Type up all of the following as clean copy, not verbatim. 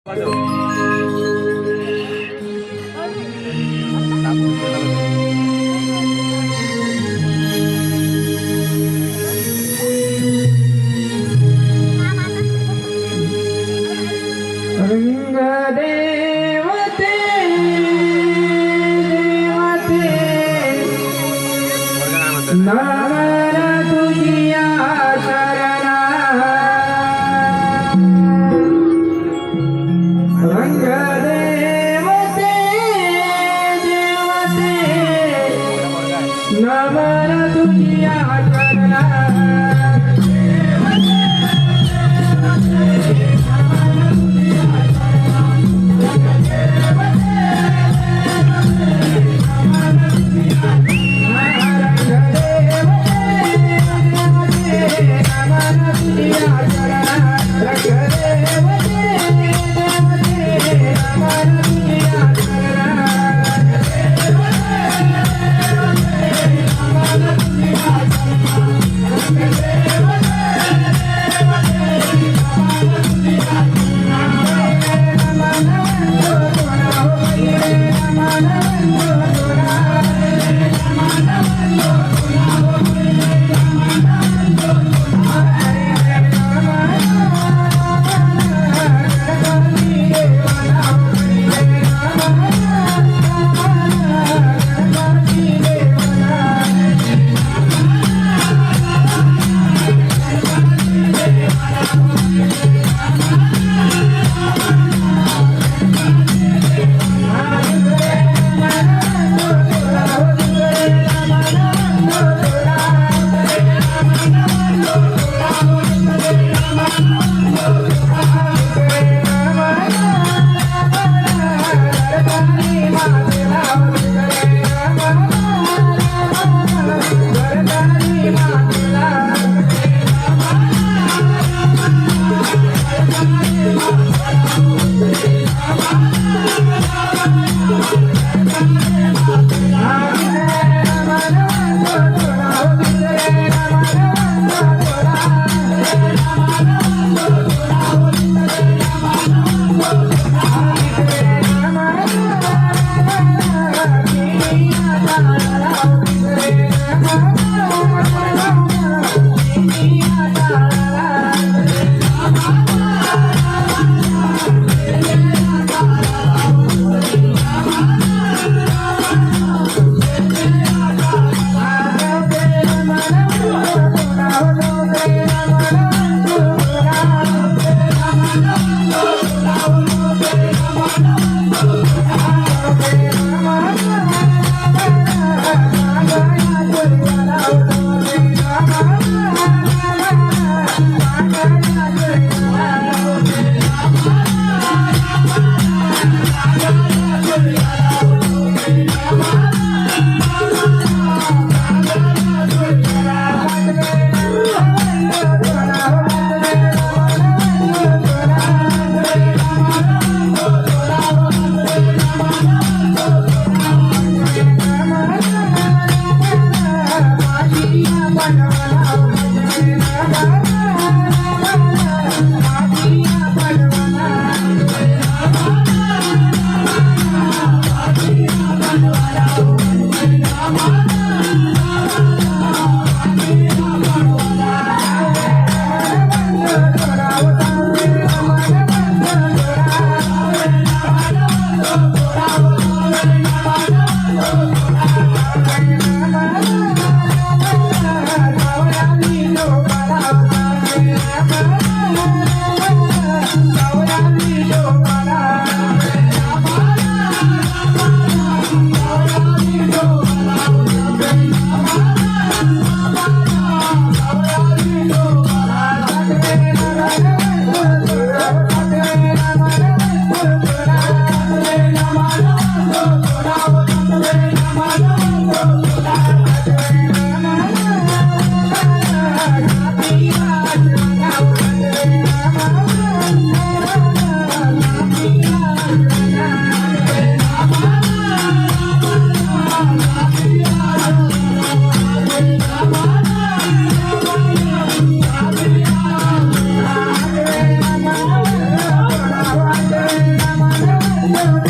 Ranga Bye.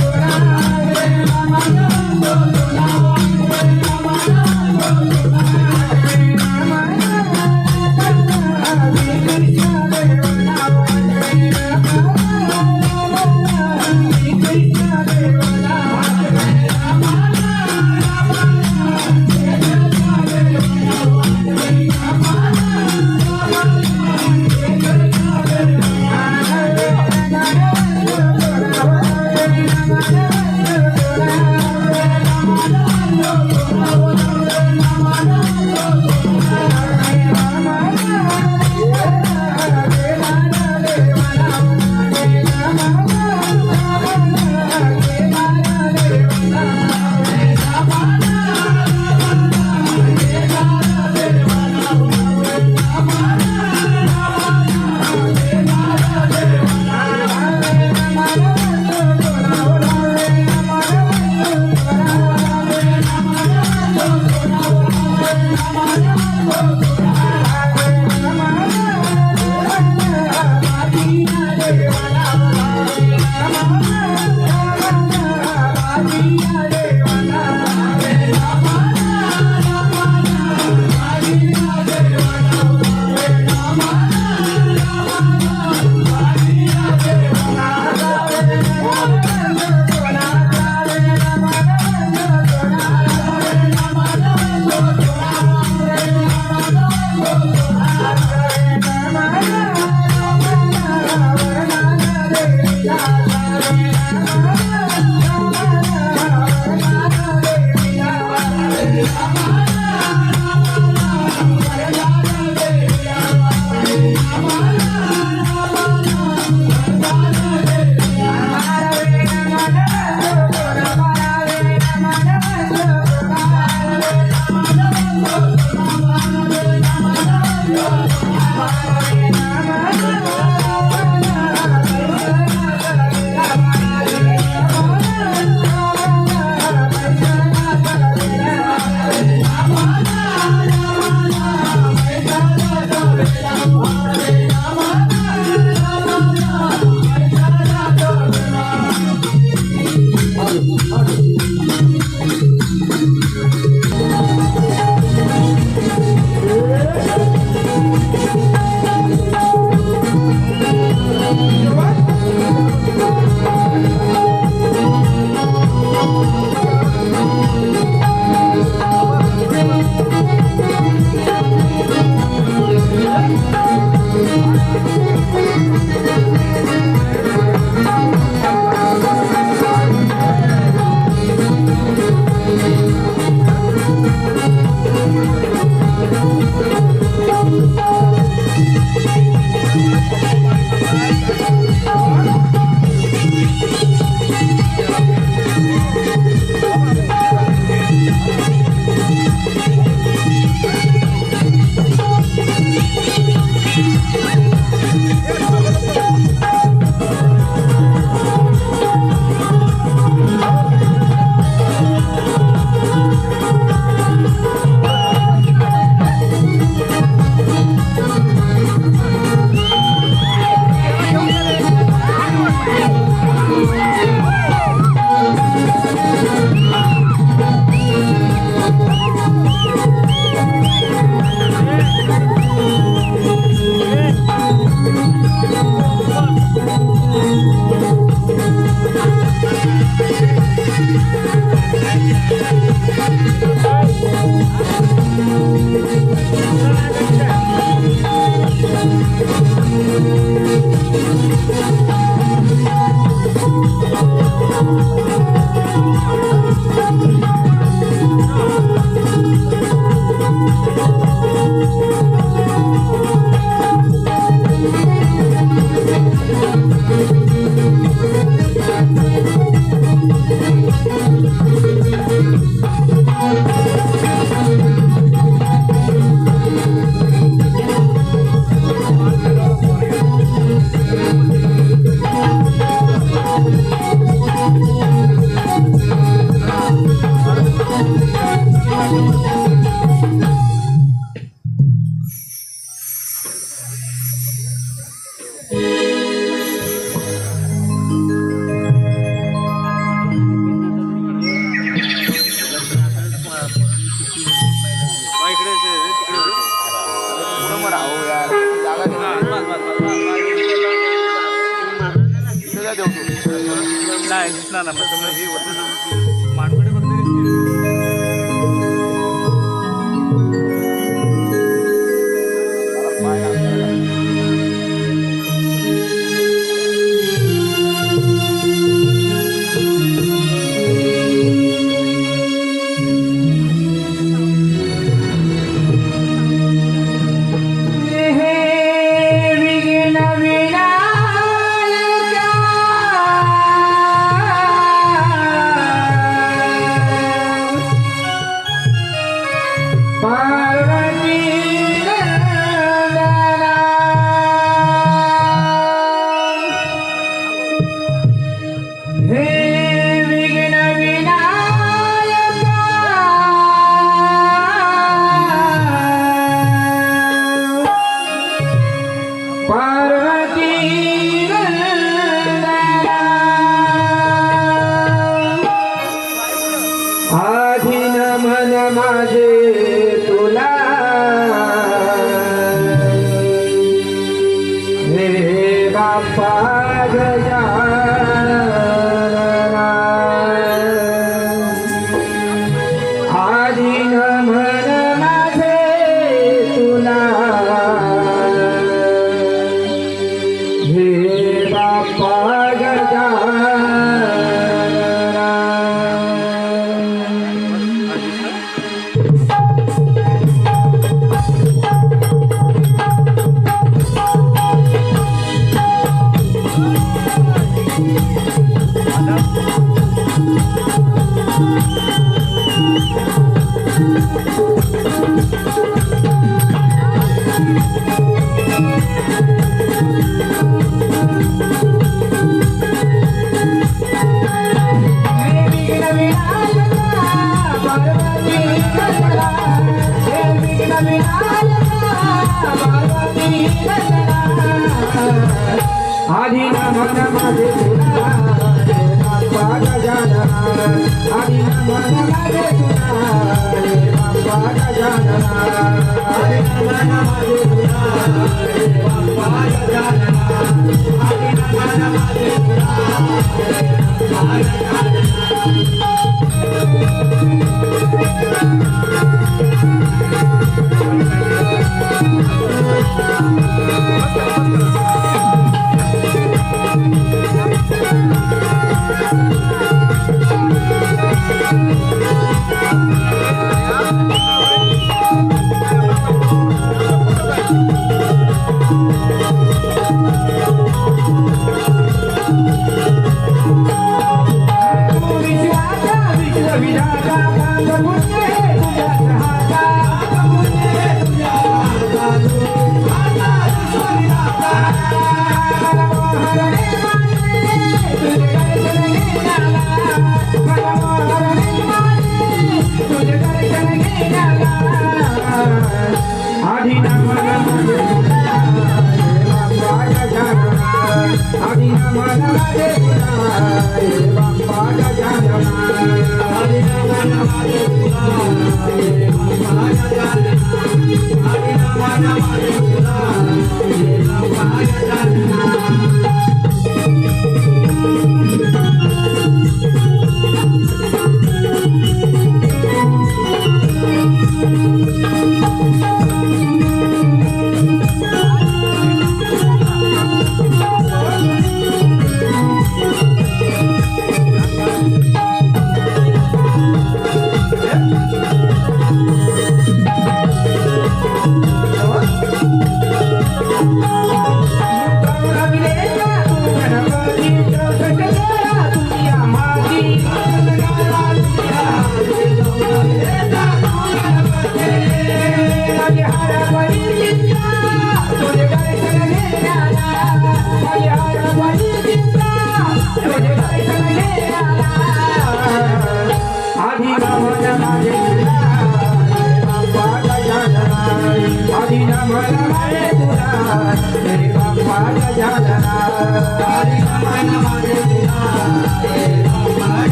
काय देऊ तू नाही दिसणार ना मग हे होतं मानकडे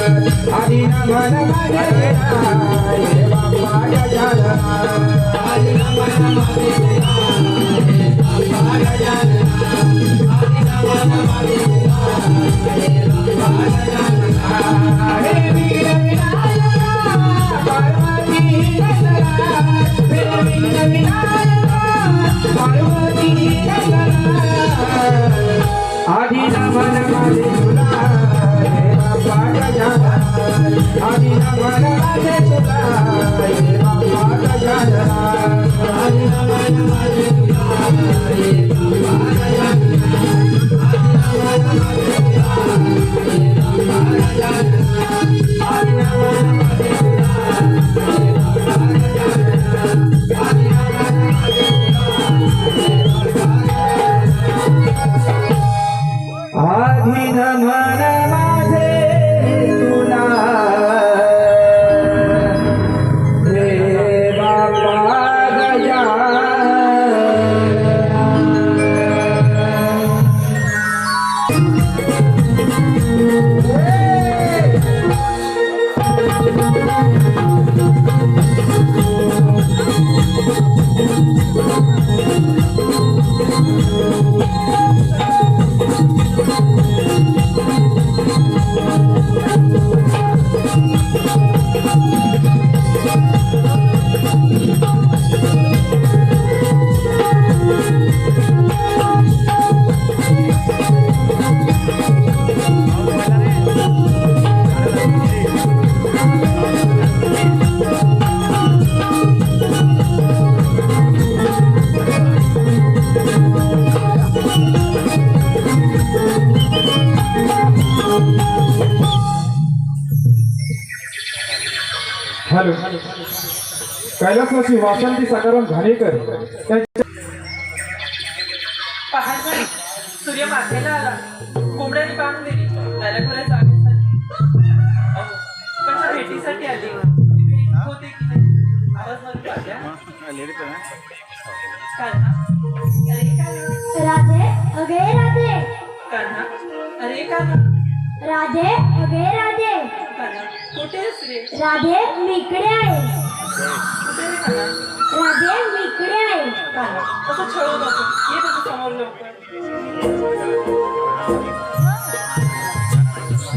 आधी नमन माझे हे बाप्पा गजानन आधी नमन माझे हे बाप्पा गजानन आधी नमन माझे हे बाप्पा गजानन हे वीर विनायका पार्वती नंदना हे वीर विनायका पार्वती नंदना आधी नमन माझे तुला हे बाप्पा गजानन आधी नमन माझे तुला हे बाप्पा गजानन आधी नमन माझे तुला हे बाप्पा गजानन आधी नमन माझे तुला हे बाप्पा गजानन आधी नमन माझे तुला हे बाप्पा गजानन आधी नमन माझे तुला आधी नमन माझे तुला हे बाप्पा गजानन हॅलो कैलासवासी वासंती सकाराम घाणेकर पहाटे सूर्य माथ्याला आला कोंबड्याने बांधून दिली त्याला खरं जागेसाठी पण भेटीसाठी आली होते की नाही आवाज मध्ये पाहिल्या राधे अगे राधे कान्हा अरे कान्हा राधे अगे राधे कान्हा कुठे आहेस रे राधे मी इकडे आहे कुठे रे कान्हा राधे मी इकडे आहे कान्हा असं छळू नको ये तुझं समोर लवकर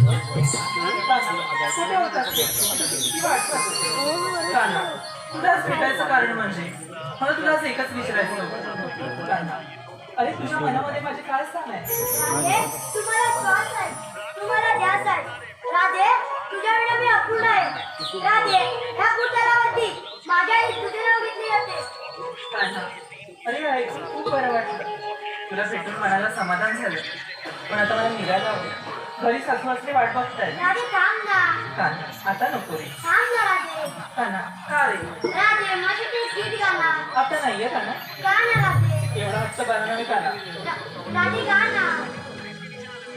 कान्हा कुठे होतास रे? किती वाट पाहतोस? कान्हा तुलाच भेटायचं कारण म्हणजे मला तुलाच एकच विचारायचं होतं कान्हा अरे तुझ्या मनामध्ये माझे काय स्थान आहे राधे तुम्हाला श्वास आहे तुम्हाला ध्यास आहे राधे तुझ्या विना मी अपूर्ण आहे राधे ह्या पुतळ्यावरती माझ्या आई तुझे नाव घेतले जाते कान्हा अरे ऐकून खूप बरं वाटलं तुला भेटून मनाला समाधान झालं पण आता मला निघायला हवं घरी सासूसासरे वाट बघतायत राधे थांब ना कान्हा आता नको रे थांब ना राधे कान्हा का रे राधे माझ्यासाठी एक गीत गा ना आता नाहीये कान्हा गा ना राधे एवढा हट्ट बाळगणं मी कान्हा राधे गा ना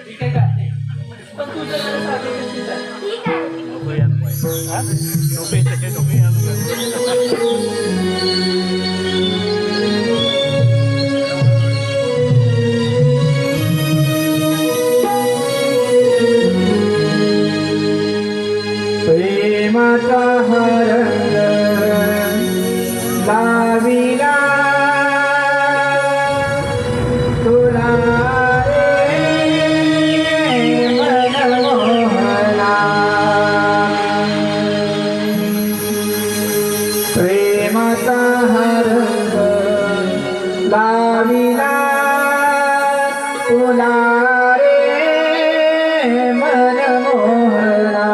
ठीक आहे गाते पण तू जर मला साधी दिसली तर ठीक आहे टोपी त्याचे टोपी प्रेमाचा रंग लाविला तुला रे मनमोहना प्रेमाचा रंग लाविला तुला रे मनमोहना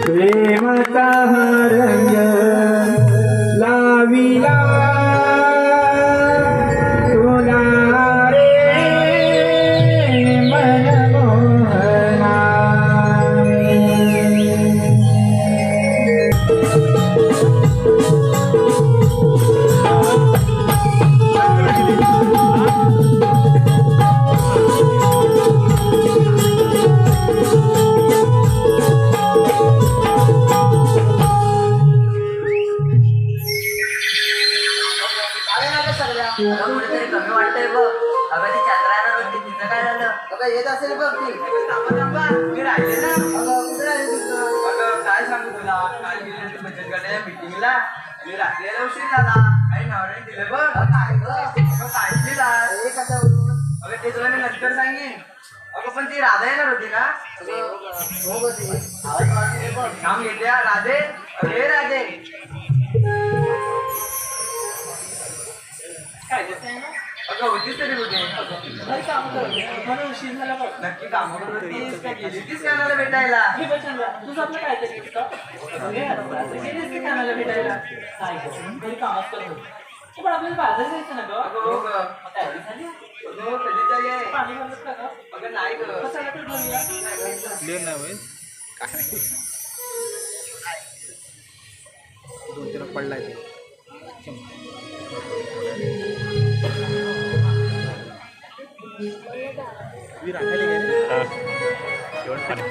प्रेमाचा रंग लाविला तुला रे मनमोहना. कुठेतरी कमी वाटतंय बघ. अगं ती चंद्रायना होती तिचं काय झालं? अगं येत असेल बघ ती. थांबा मी राहिले ना. अगं कुठे राहिले तुझं? अगं काय सांगू तुला, काल गेले होते बचत गटाच्या मीटिंगला. मी रात्री यायला उशीर झाला. काही नावाने दिलं बघ. काय गं? अगं काय दिला? अगं ते तुला मी नंतर सांगेन. अगं पण ती राधा येणार होती ना? हो बघ नाम घेते राधे. अरे राधे काय देत नाही ना? अगं होतीच तरी कुठे? काही काम करत म्हणून उशीर झाला बघ. नक्की काम करत होतीस का गेली तीच कानाला भेटायला? हे बघ चंद्रा, तुझं आपलं काहीतरी दिसतं. गेलीस ते कानाला भेटायला. काय गं, घरी कामच करत होती. पण आपल्याला बाजार जायचं ना गं. अगं हो गं. मग तयारी झाली? अगं कधी जाय? पाणी भरलं का गं? अगं नाही गं. कशाला तर भरूया? क्लिअर नाही होईल दोन तीन पडलाय ते मी राखायला गेले जेवण पाणी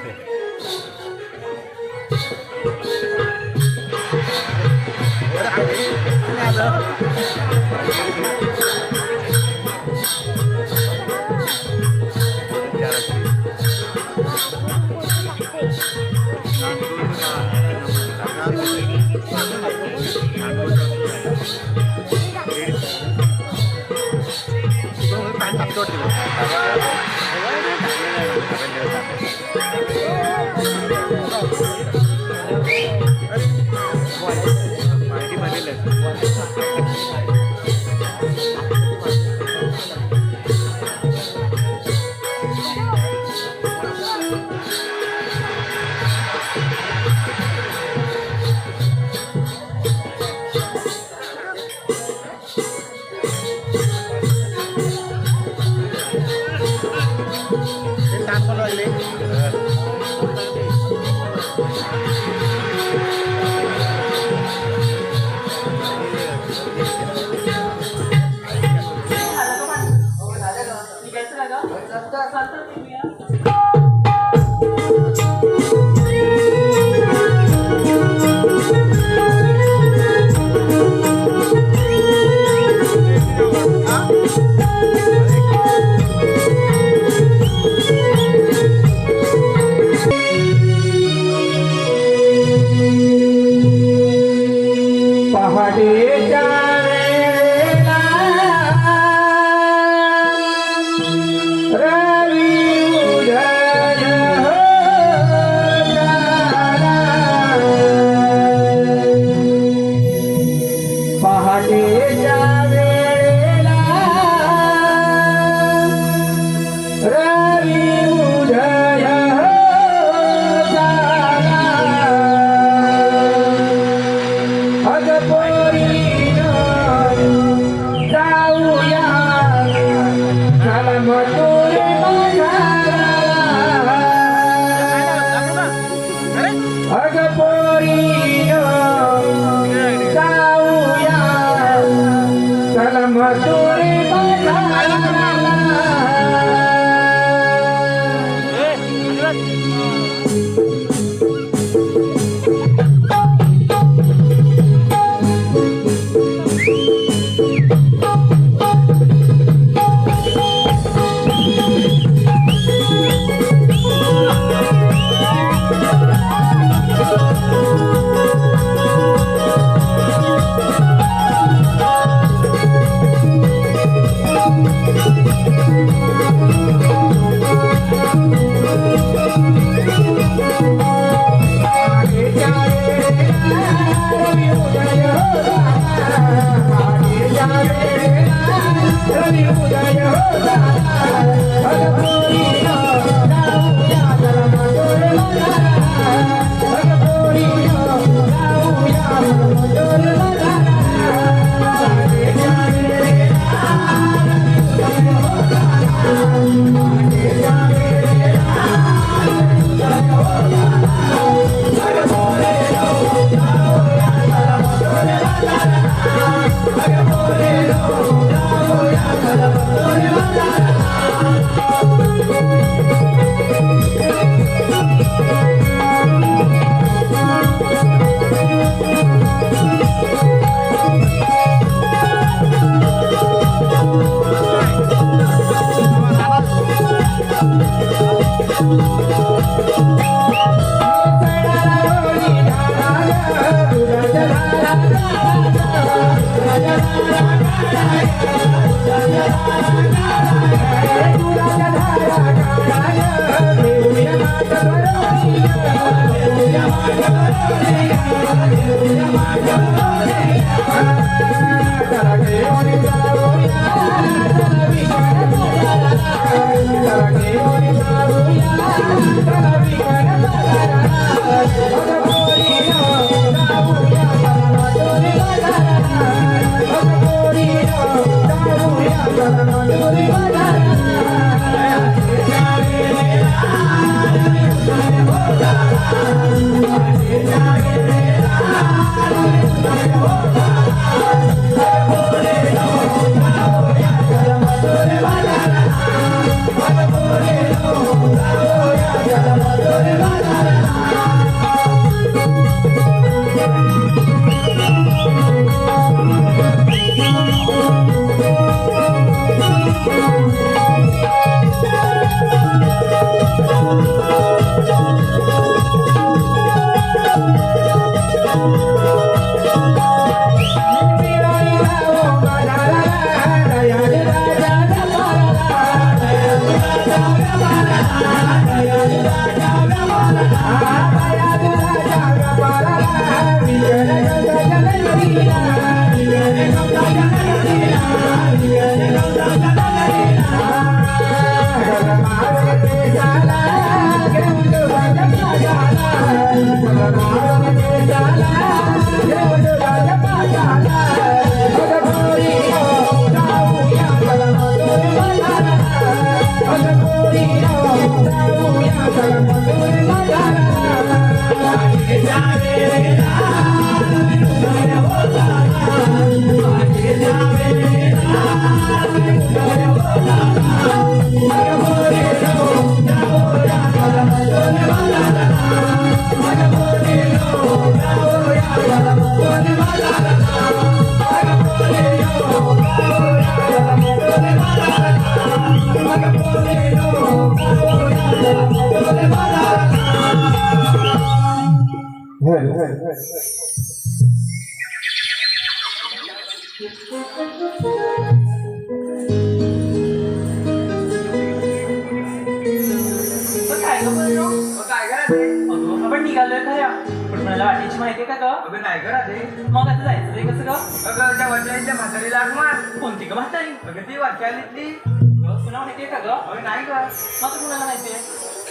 आपण निघालोय खऱ्या पण मला वाटेची माहितीये का ग? नाही करा ते मग आता जायचं ते कसं ग? अगं त्या वडिलांच्या म्हातारीला आग मार. कोणती ग म्हातारी? अगं ती वाक्यालीतली. तुला माहितीये का ग? अगं नाही कर. मग कुणाला माहितीये?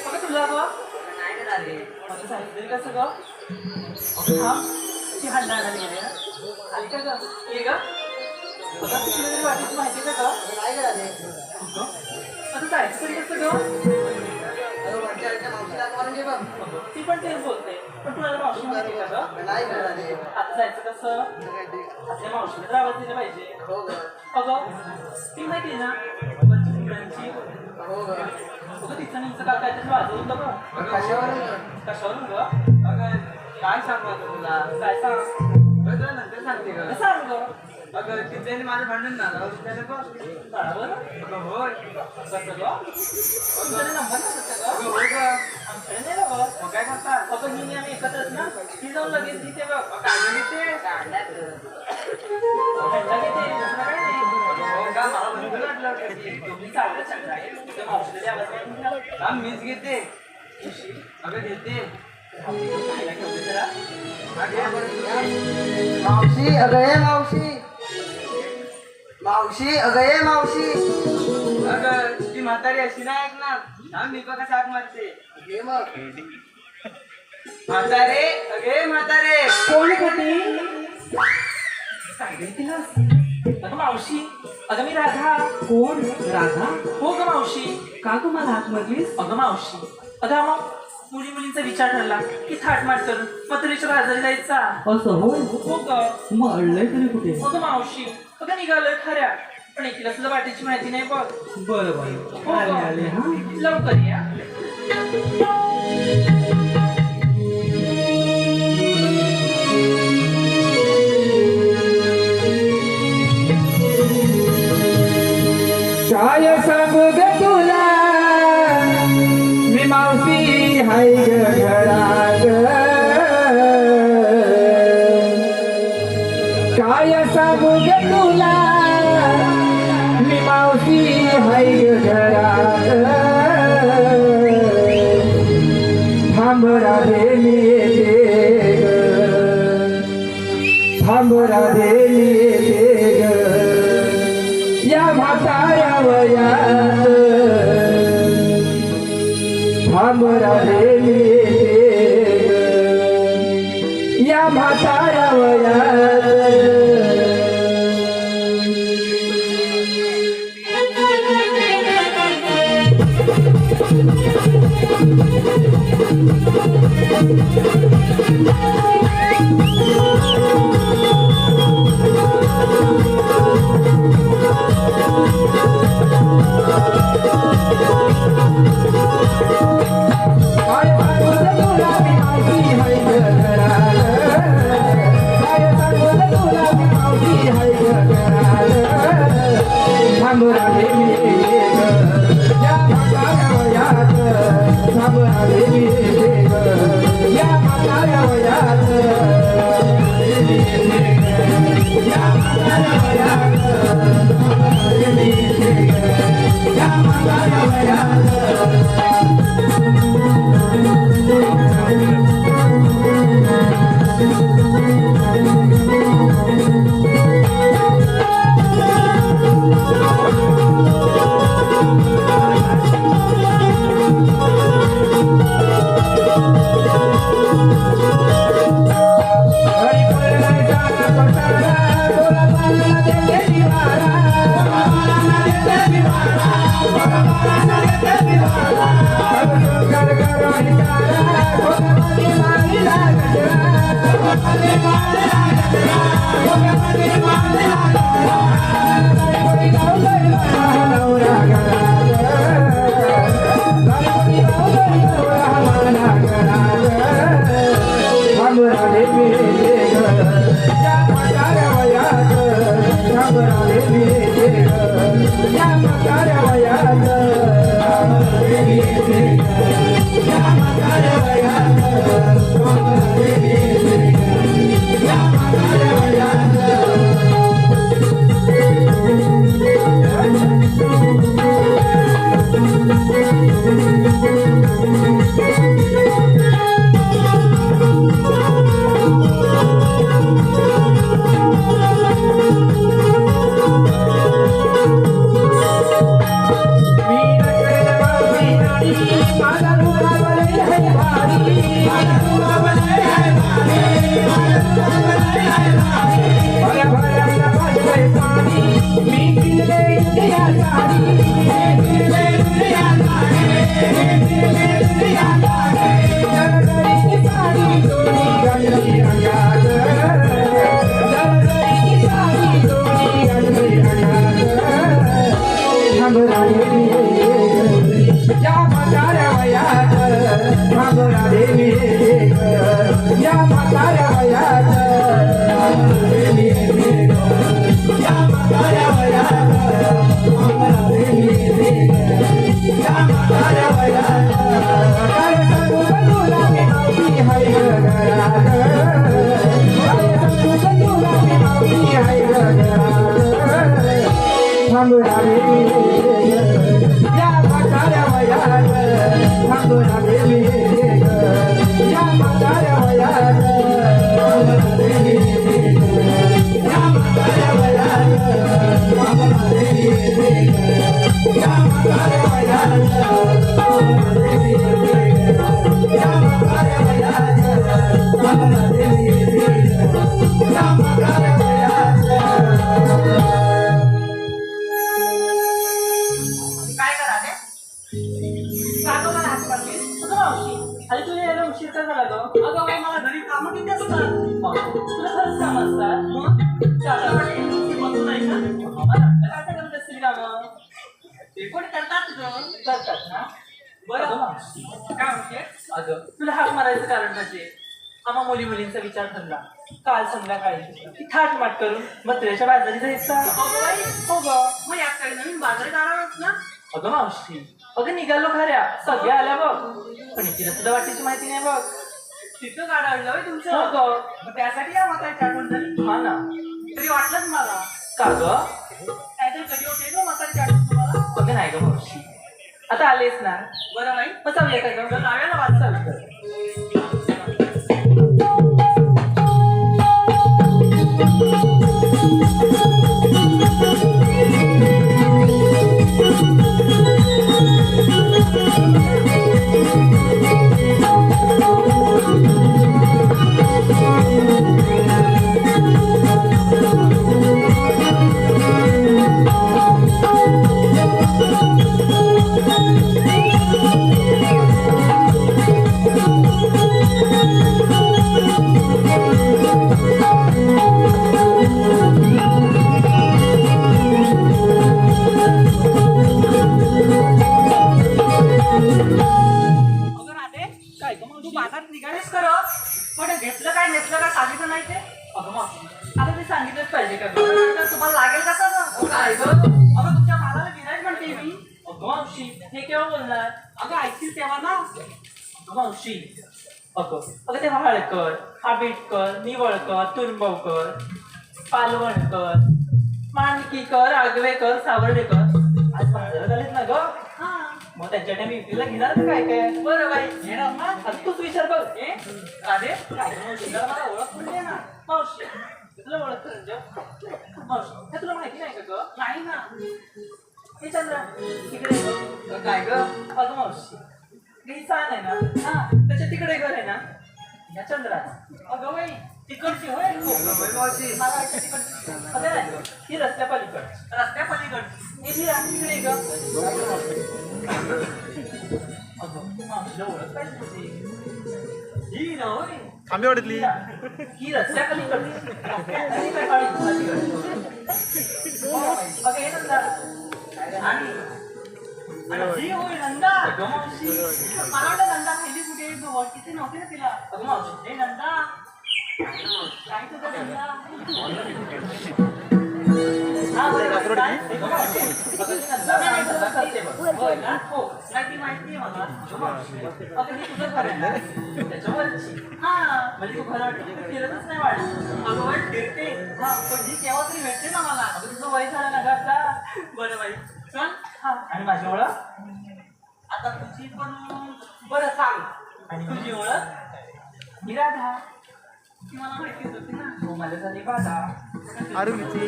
अगं तुला ग? नाही करा रे. माझं जायचं तरी कसं ग? हा ती हल्ला आली आली का ग? ये ग तुला तरी वाटेची माहितीये का ग? नाही करा रे. आता जायचं तरी कसं ग? अगं वडिलांच्या मावशीला आग मारून घे बघ. ती पण तेच बोलते पण तुला मावशी माहितीये का ग? नाही करा रे. आता जायचं कसं? आपल्या मावशीला तर आवाज दिला पाहिजे. हो ग. अगं ती माहिती ना वरची फुलांची तुझं तिचं नेमचं काल काहीतरी वाजवलं होतं बघ. कशावरून ग? अगं काय सांगू आता तुला काय सांग? बरं, तुला नंतर सांगते ग सांग ग. अगं तिथे आणि माझं भांडण झालं त्याने बघ बरोबर? अगं होय कसं ग? तुमच्याकडे नंबर नव्हता का अगं ग? होय ग आमच्याकडे नाही ना ग. मग काय करतात अगं मी आम्ही एकत्रच ना. ती जाऊन लगेच तिथे बघ. काय घेते घंटा घेते. दुसरं काय नाही. हो का मला बंद वाटलं कधी तुम्ही चाललं चांगलं आहे. तुझ्या मावशीला आवाज नाही दिला. हा मीच घेते अगं घेते खायला घेऊन दे जरा. मावशी अगं ये मावशी मावशी अगं ये मावशी अगं ती म्हातारी अशी नाही ऐकणार हा मी बघा साक मारते घे मग म्हातारे अगे म्हातारे कोण होती? काय रे तिला? अगं मावशी. अगं मी राधा. कोण राधा हो ग मावशी. का ग मला हात मारलीस अगं मावशी. अगं मग मुलींचा विचार ठरला की थाटमाट करून मथुरेच्या राजाला जायचा. असं होय हो ग. मग अडलंय तरी कुठे अगं मावशी. अगं निघालोय खऱ्या पण एकीला सुद्धा वाटेची माहिती नाही बघ. बरं हो बरं आले ग. आले हा लवकर या. काय सांगू ग तुला मी मावशी हाय ग घरात काय सांगू ग तुला मी मावशी हाय ग घरात थांब राधे मी येते ग थांब राधे मी येते ग या म्हाताऱ्या वयात थांब राधे मी येते ग या म्हाताऱ्या वयात काय सांगू ग तुला मी मावशी हाय ग घरात काय सांगू ग तुला मी मावशी हाय ग घरात थांब राधे मी येते ग या म्हाताऱ्या वयात थांब राधे मी येते ग या म्हाताऱ्या वयात राधे मी येते ग या म्हाताऱ्या वयात राधे मी येते ग या म्हाताऱ्या वयात हरी करण्याचा पटारा डोला बांधला देते निवारा देते निवारा देते निवारा कर कर हरी तारा गोगमती मारला गजरा गोगमती मारला गजरा गोगमती मारला गजरा कोणी गावलंय नवरा घरात कोणी गावलंय नवरा घरात थांब राधे मी येते ग या म्हाताऱ्या वयात थांब राधे मी येते ग या म्हाताऱ्या वयात थांब राधे मी येते ग या म्हाताऱ्या वयात थांब राधे मी येते ग या म्हाताऱ्या वयात म्हाताऱ्या वयात प्रेमी येते ग. या म्हाताऱ्या वयात आम्हाला प्रेमी येते ग. या म्हाताऱ्या वयात काय सांगू ग तुला मी मावशी हाय ग घरात. काय सांगू ग तुला मी मावशी हाय ग घरात. थांबला प्रेमी येते ग. या म्हाताऱ्या वयात थांबला प्रेमी येते ग. या म्हाताऱ्या वयात आम्हाला प्रेमी येते ग. या म्हाताऱ्या वयात आम्हाला प्रेमी येते ग. या म्हाताऱ्या वयात आम्हाला प्रेमी येते ग. या म्हाताऱ्या वयात आम्हाला प्रेमी येते ग. या म्हाताऱ्या वयात. काय करा रे का तो मला हात मारली तुझं मावशी आणि तू यायला उशीर का झाला ग अगं बाई, मला घरी कामं किती असतात तुला खरंच काम असतात मग बघू नाही का काय करत असतील कामं ते पण करतात करतात ना बरं काय म्हणते अगं तुला हाक मारायचं कारण म्हणजे आम्हा मुलींचा विचार ठरला काल संध्याकाळी की थाटमाट करून मत्रेच्या बाजारी जायचा हो ग मग यात काही नवीन बाजारी जाणार ना अगं मावशी अगं निघालो खऱ्या सगळ्या आल्या बघ पण तिला सुद्धा वाटेची माहिती नाही बघ तिथं गाडा आणलं होय तुमचं हो ग मग त्यासाठी या म्हातारीची आठवण झाली हा ना तरी वाटलंच मला का ग काहीतरी कधी होते ग म्हातारीची आठवण तुम्हाला अगं नाही ग मावशी आता आलेच ना बरं बाई मग चालूया काय ग लाव्या ना वाट चालू तुम्हाला लागेल कसं काय ग अगं तुमच्या मालाला गिराईक म्हणते मी अगं मावशी हे केव्हा बोलणार अगं ऐकतील तेव्हा ना अगं मावशी अगं तेव्हा हळकर आबिटकर निवळकर तुरंबवकर पालवणकर मानकीकर आगवेकर सावर्डेकर आज बाजारात आलेत ना ग मग त्यांच्या मी युतीला घेणार का काय काय बरं बाई घेणार ना आता तूच विचार बघ राधे काय मावशी मला ओळख पण दे ना मावशी तुला ओळख मावशी हे तुला माहिती नाही का ग नाही ना हे चंद्रा तिकडे काय ग अगं मावशी ही सांग आहे ना हा त्याच्या तिकडे घर आहे ना या चंद्रा अगं बाई तिकडची होय मावशी मला वाटतं तिकडची अगं नाही ही रस्त्या पलीकड हे जी तिकडे ग अगं मावशीला ओळख पाहिजे तुझी ही ना होय आंबेवाडीतली ही रस्त्या पलीकडची अगं हे नंदा आणि ही होय नंदा अगं मावशी मला वाटतं नंदा पहिली कुठे किती नव्हती ना तिला अगं मावशी हे नंदा काय तुझं नंदा हा बरं काय हो नाही ती माहिती आहे मला अगं ही तुझं घर आहे ना त्याच्यावरची हा म्हणजे तू घर फिरतच नाही वाटत अगं वाट फिरते हा पण ही केव्हा तरी भेटते ना मला अगं तुझं वय झालं ना घरचा बरं बाई चल हा आणि माझी ओळख आता तुझी पण बरं सांग आणि तुझी ओळख ही राधा ती मला माहितीच होती ना हो माझ्यासाठी बाधा आरुणीची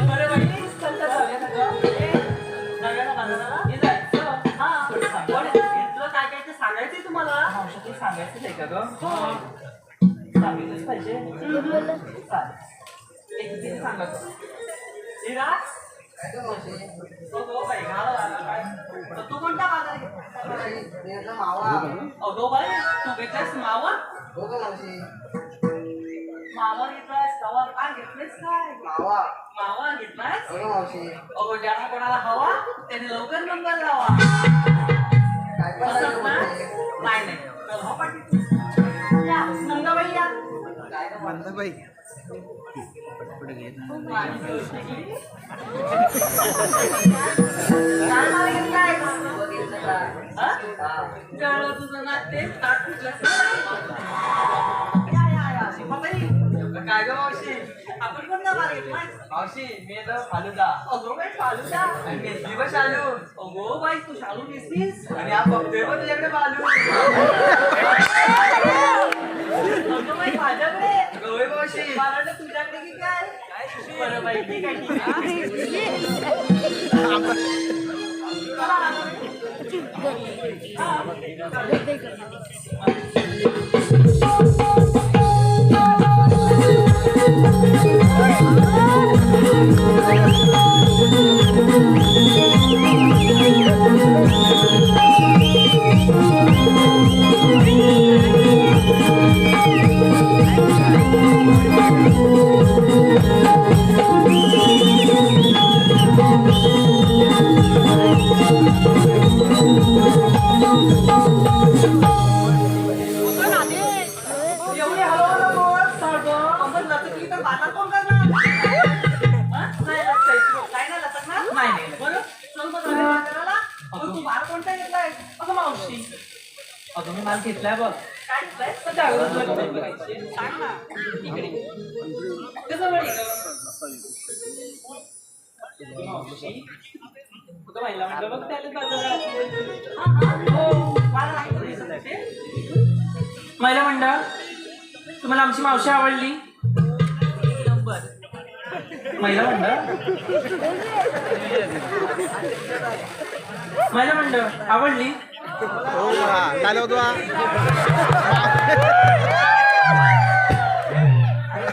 बरं बाई चलता जाऊया सगळं नव्याला बाजाराला हे जायचं हा तुला काय काय ते सांगायचंय तुम्हाला मावशी ते सांगायचंच आहे का ग सांगितलंच पाहिजे चालेल एक सांगत हिरा अगो बाई तू कोणता बाजार घेतला अगो बाई तू घेतलास मावा मावा घेतलास तवा काय घेतलेस काय मावा घेतलास अगो ज्याला कोणाला हवा त्याने लवकर नंबर लावा असंच ना नाही नाही तुझं ना ते ताट तुझं काय ग मावशी आपण कोणता भाग घेतलाय मावशी मी आता फालुदा अगो बाई फालुदा आणि नेसली बस आलो अगो बाई तू शालू नेसलीस आणि हा बघतोय पण तुझ्याकडे बालू अगो बाई माझ्याकडे गवय मावशी मला वाटलं तुझ्याकडे की काय काय बरं बाई ठीक आहे ठीक आहे एवढे हळूहळू बोल सागं आपण लचकली तर बाजार कोण करणार नाही लचकायचं काय नाही लचकणार नाही बरं चल मग जाऊया बाजाराला तू माल कोणता घेतलाय अगं मावशी अगं मी माल घेतलाय बघ काय घेतलाय तर जागरूक बघायचे सांग ना इकडे कसं बघ मावशी तुझं महिला मंडळ बघ त्याला बाजारात हो मला नाही कधी दिसत महिला मंडळ तुम्हाला आमची मावशी आवडली नंबर महिला मंडळ महिला मंडळ आवडली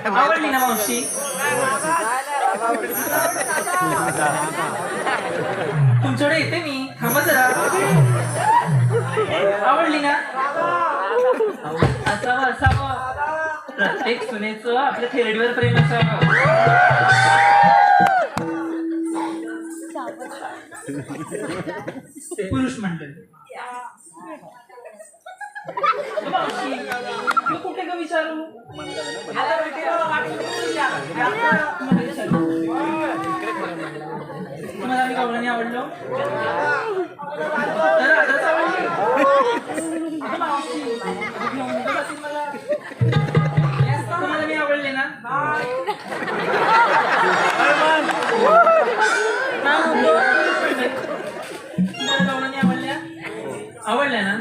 आवडली ना मावशी तुमच्याकडे येते मी थांबा जरा आवडली ना असावं असावं प्रत्येक सुनेचं आपल्या थेरडीवर प्रेम असावं पुरुष मंडळ मावशी तू कुठे का विचारू आता तुम्हाला आम्ही गवळणी आवडलो तर आताच आवडली अगं मावशी तुम्हाला मी आवडले ना तुम्हाला गवळणी आवडल्या आवडल्या ना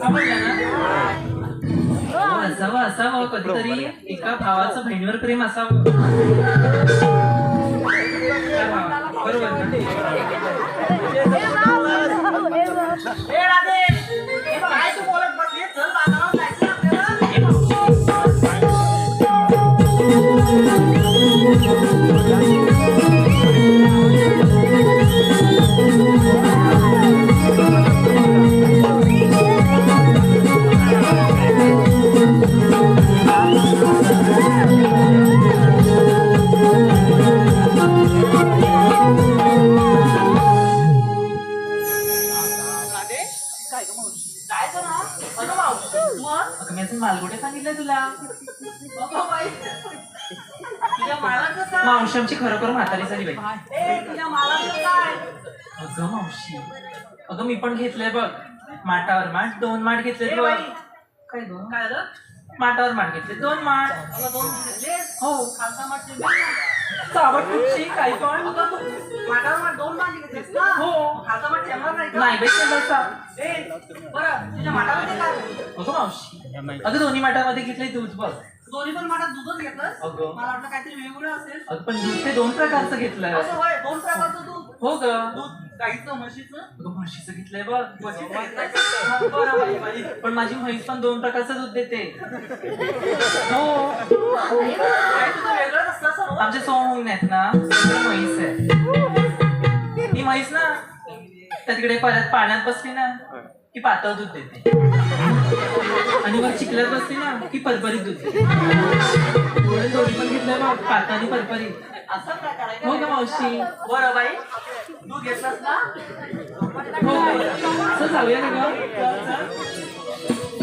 आवडल्या ना असावं असावं कधीतरी एका भावाचं बहिणीवर प्रेम असावं बरोबर काय तू बोलत बसली चल बाजारात जायचं मालगुटे सांगितलंय तुला मावशी आमची खरोखर म्हातारी झाली बाई तुझ्या मालाचं काय अगं मावशी अगं मी पण घेतलंय बघ माठावर माठ 2 माठ घेतले बघ काय दोन काय झालं माठावर माठ घेतले 2 माठ दोन घेतले हो खालचा माठ चावट कुठची काय पण माठावर माठ 2 माठ घेतलेस ना हो खालचा माठ ठेवणार नाही बाई ठेवणार बरं तुझ्या माठामध्ये काय अगं मावशी अगं दोन्ही माठामध्ये घेतले दूध बघ दोन्ही पण माठात दूधच घेतलं अगं मला वाटलं काहीतरी वेगवेगळं असेल अगं पण दूध ते 2 प्रकारचं घेतलं असं होय 2 प्रकारचं दूध हो ग दूध गाईचं म्हशीचं अगं म्हशीचं घेतलंय बघ पण माझी म्हैस पण 2 प्रकारचं दूध देते हो वेगळंच असतं आमचे सोन आहेत ना म्हैस आहे ही म्हैस ना त्या तिकडे परत पाण्यात बसली ना की पातळ दूध देते आणि वर चिखल्यात बसली ना की परपरीत दूध देते दोन्ही पण घेतलंय बघ पातळ आणि परपरीत असं प्रकार आहे हो का मावशी बरं बाई दूध घेतलास ना असं जाऊया ना गं? चल, चल.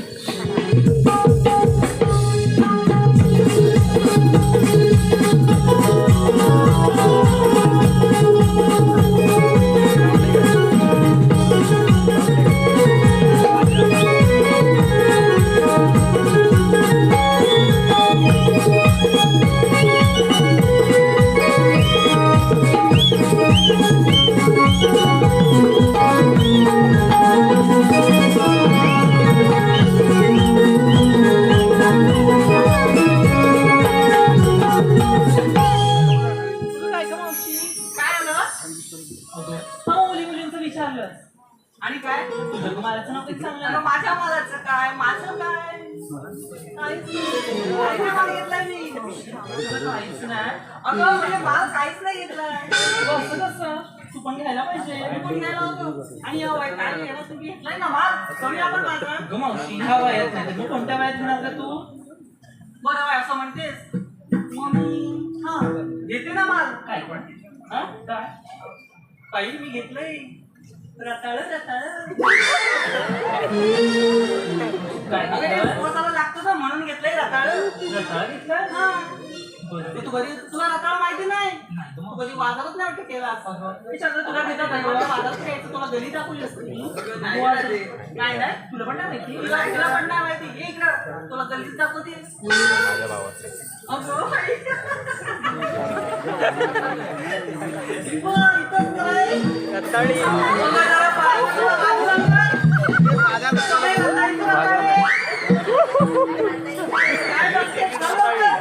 तुझं काय का मावशी? काय आलं हा मुलींचं विचारलं. आणि काय तुझं कुमाराचं नाव किती चांगलं अगं आहे. माझ्या मालाचं काय माझं काय काहीच नाही घेतलाय मी तुझं काहीच नाही. अगं म्हणजे माल काहीच नाही घेतलाय असं कसं? तू पण घ्यायला पाहिजे. पण घ्यायला होतो. आणि या वयात काय घेणार तुम्ही घेतलाय ना माल कमी आपण माझा अगं मावशी ह्या वयात नाही तर तू कोणत्या वयात घेणार का तू? बरं वय असं म्हणतेस मग मी हा घेते ना माल काय पण? हा? काय? काही मी घेतलंय रताळ रताळ काय अगं हे घेतलं? उपवासाला लागतं ना म्हणून घेतलंय रताळ रताळं घेतलं? हा बरं. ते तू कधी तुला रताळ माहिती नाही नाही तर तू मग. कधी बाजारात नाही वाटतं केला असं चंद्र तुला घेतात नाही मला बाजारात घ्यायचं तुला गली टाकून असते नाही नाही तुला पण नाही माहिती? तुला पण नाही माहिती ये इकडं तुला गल्लीत दाखवते अगं बाई. हो, इथंच काय? अगं, जरा बाजूला, बाजूला कर. सगळे रताळीचे रताळे. काय बघतेस? चल लवकर.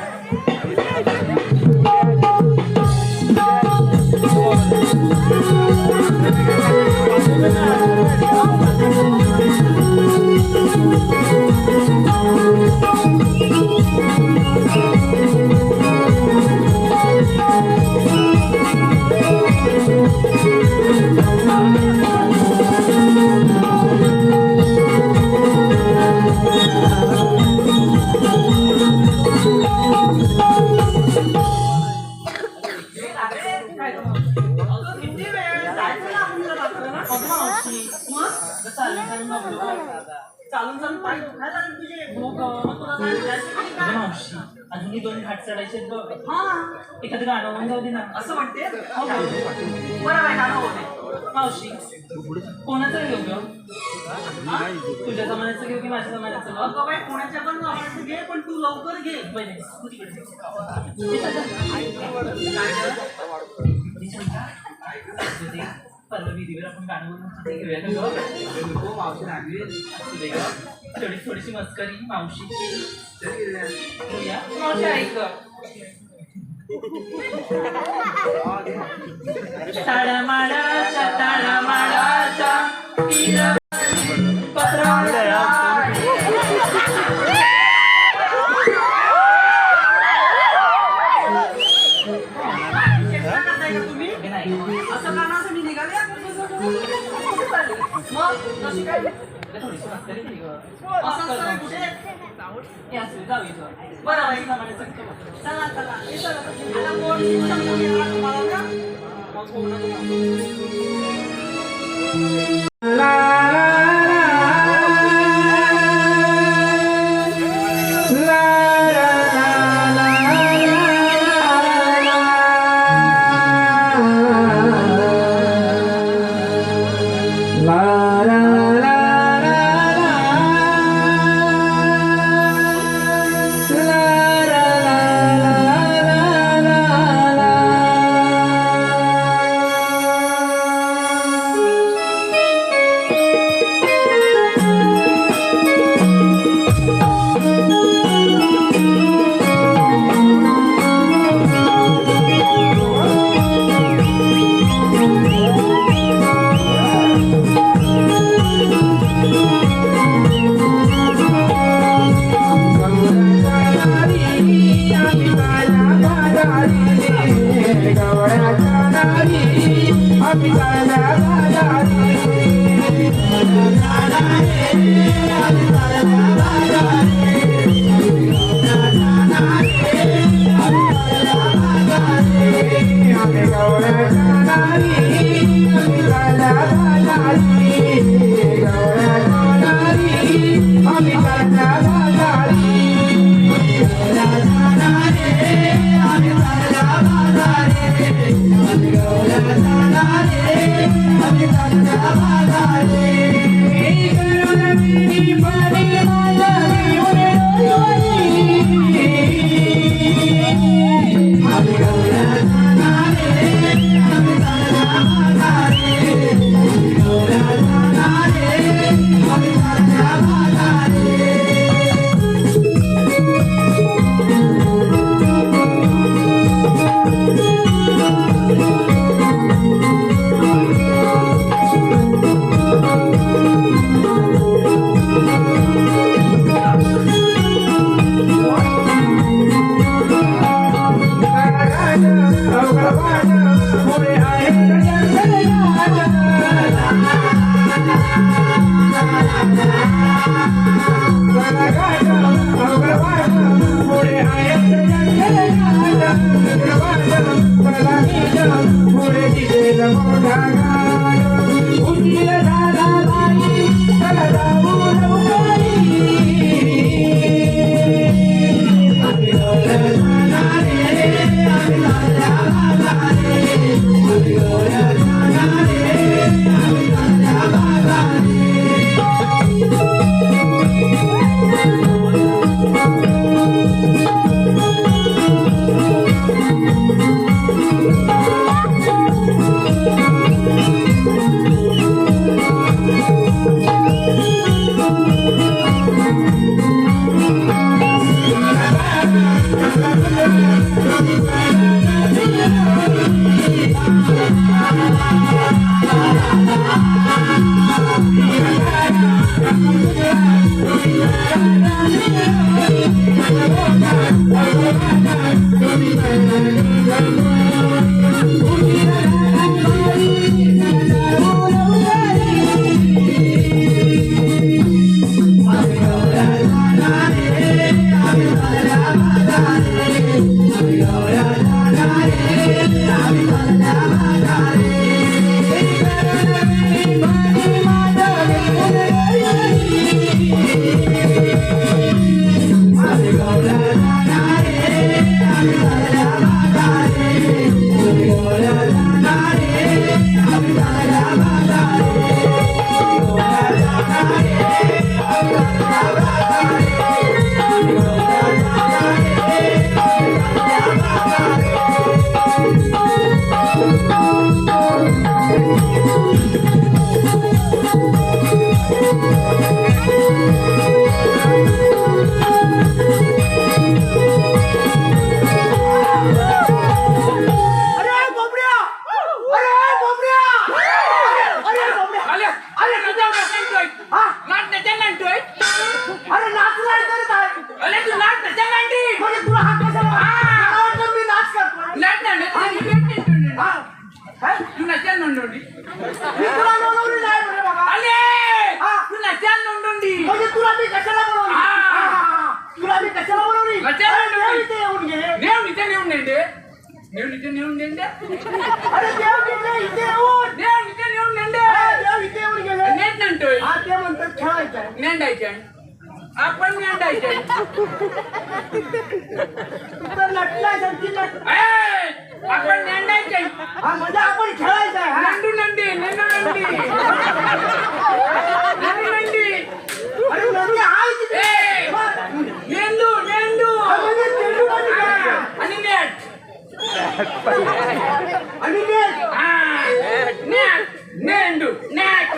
काय गं? अगं, किती वेळ? जायचं ना आपण जरा रात्रीला. अगं मावशी. मग? अगं चालेल चालेल बघू. चालून चालून पाय दुखायला लागले तुझे. हो गं. मग तुला काय जायचं की अगं काय? मावशी अजूनही 2 घाट चढायचे आहेत बघ. हा, एखादं गाणं होऊन जाऊ दे ना. असं म्हणते हो गं. बरं बाई गाणं होते मावशी कोणाचं घेऊ ग? हा? तुझ्या जमान्याचं घेऊ की माझ्या जमान्याचं ग? अगं बाई पुण्याच्या पण गावाचं घे पण तू लवकर घे पहिले तू तिकडे जा. तुझे पल्लवी दिवेर आपण गाणं बोलून तिथे घेऊया का ग? हो मावशी लागली असू दे ग. थोडीशी मस्करी मावशीची घेऊया. मावशी ऐक ग. तळमाळाच्या तळमाळाच्या तीर पत्रावळ्या चेष्टा करताय का तुम्ही नाही असं गाणं मी निघाले मग कशी काय थोडीशी मस्करी केली ग. असं असं कुठे हे असू जाऊ इथं. बरं बाई जमान्याचं घेऊ आपण. चला चला हे चला आता कोण समजून येणार तुम्हाला का मग कोण Thank you. आपण नेंडायचे म्हणजे आपण खेळायचं नंदू नंदी नेंदू नंदी नंदी नंदी अरे नंदी हाय तिथे नेंदू नेंदू आणि नेट आणि नेट नेट नेंदू नेट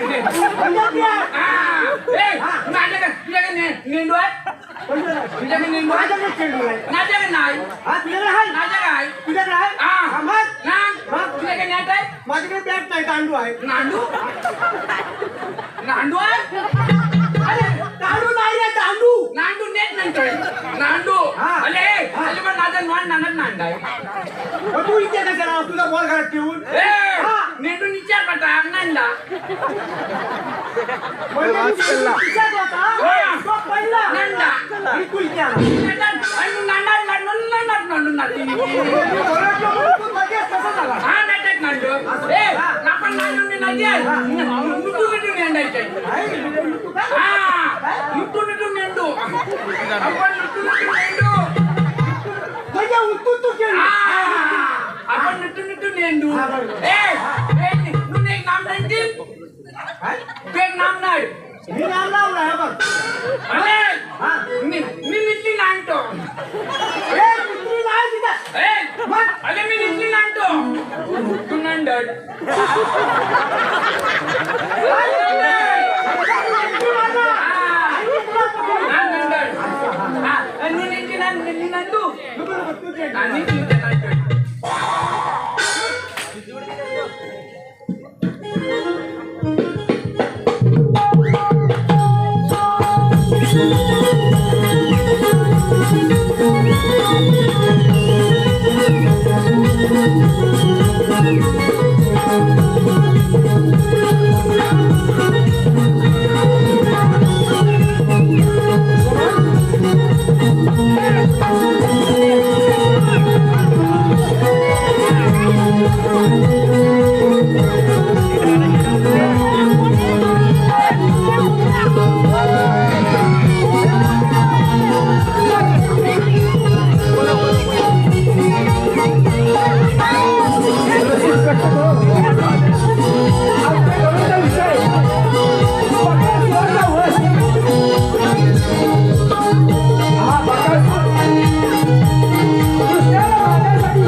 नेंदू आहे तुझ्याकडे नेंदू माझ्याकडे नाही माझ्याकडे आहे तुझ्याकडे आहे तुझ्याकडे नेट आहे माझ्याकडे बॅट नाही दांडू आहे नांडू नांडू आहे अरे दांडू नाही रे दांडू नांडू नेट नंतर नांडू अरे अरे पण माझा नॉन नांडत नांड आहे तू इथे कशाला तुझा बॉल घरात ठेवून नेटून विचार करता नांडा नांडा तू इथे आला हा नाटक नांडू आपण नांडून नाही लुटून लुटून नेंडू आपण लुटून लुटून नेंडू म्हणजे आपण नटून नटून नेंदू एक नाम नाही एक नाम नाही मी नाम लावलाय बघ. अरे मी नितली नांदतो ए, कुत्री नाही तिथं. अरे मी नितली नांदतो तू नंदड दुसऱ्याला मारण्यासाठी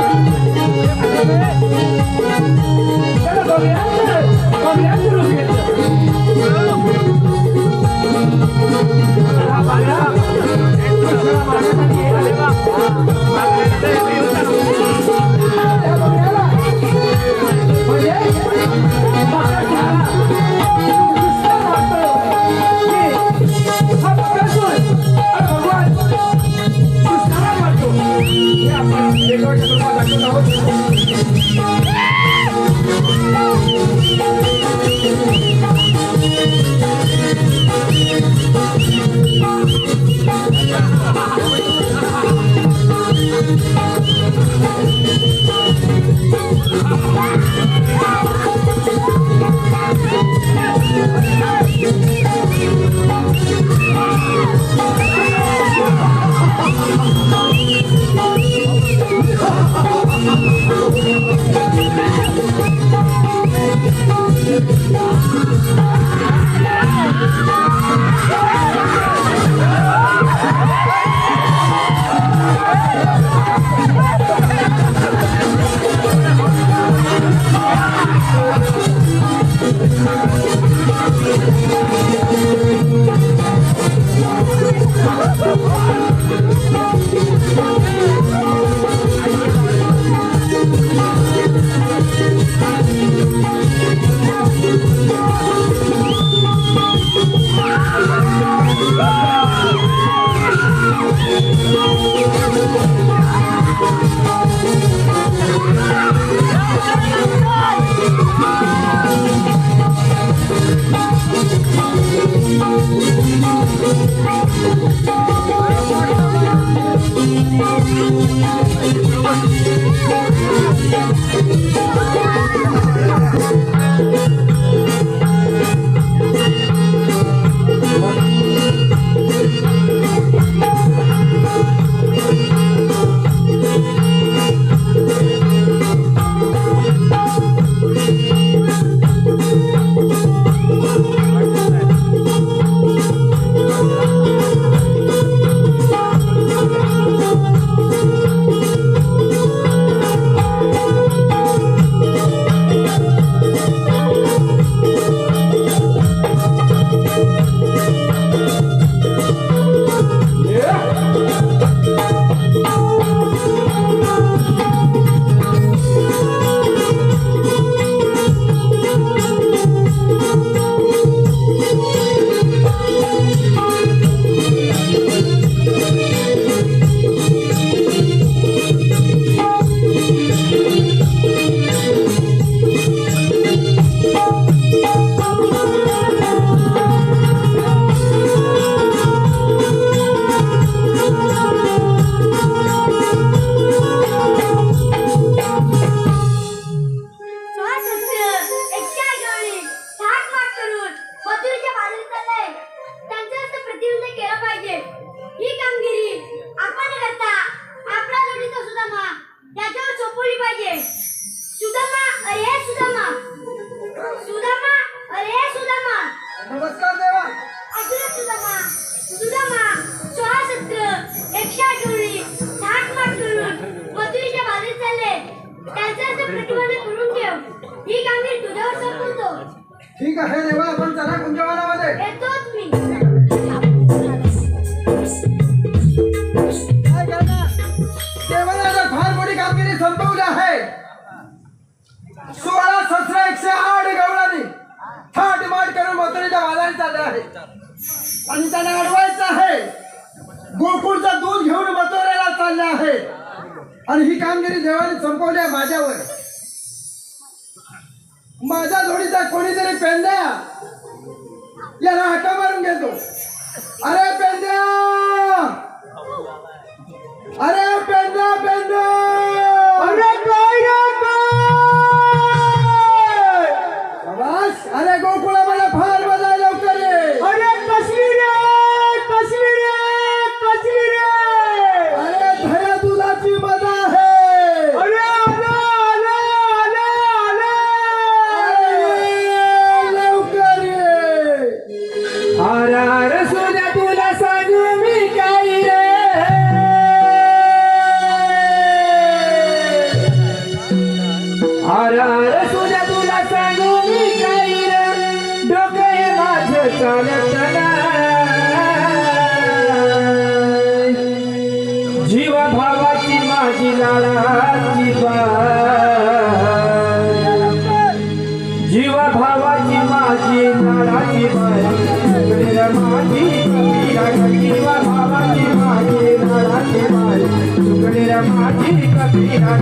ठीक आहे देवा, आपण चला कुंजवनामध्ये. येतोच मी. काय करणार? देवाने आता फार मोठी कामगिरी संपवली आहे. 16 17 108 गवळणी थाटमाट करून मथुरेच्या वादाने चालले आहेत आणि त्यांना अडवायचं आहे. गोकुळचं दूध घेऊन मथुरेला चालले आहेत आणि ही कामगिरी देवाने संपवली आहे माझ्यावर. माझ्या जोडीचा कोणीतरी पेंद्या याला हाका मारून घेतो. अरे पेंद्या, अरे पेंद्या, पेंद्या, अरे काय शाबास. अरे गोकुळा मला फार मजा आहे, लवकर ये. अरे कसली रे, कसली रे, कसली रे. अरे धया दुधाची मजा आहे. अरे आले, आले, आले, आले. लवकर ये. अरे अरे सोन्या तुला सांगू मी काय रे. अरे अरे सोन्या तुला सांगू मी काय रे. डोकं हे माझं चालत नाही. जीवा भावाची माझी लाडाची बाई. जीवा भावाची माझी लाडाची बाई. तुकडे माझी कबीरा ग. जीवा भावाची माझी लाडाची बाई. तुकडे माझी कबीरा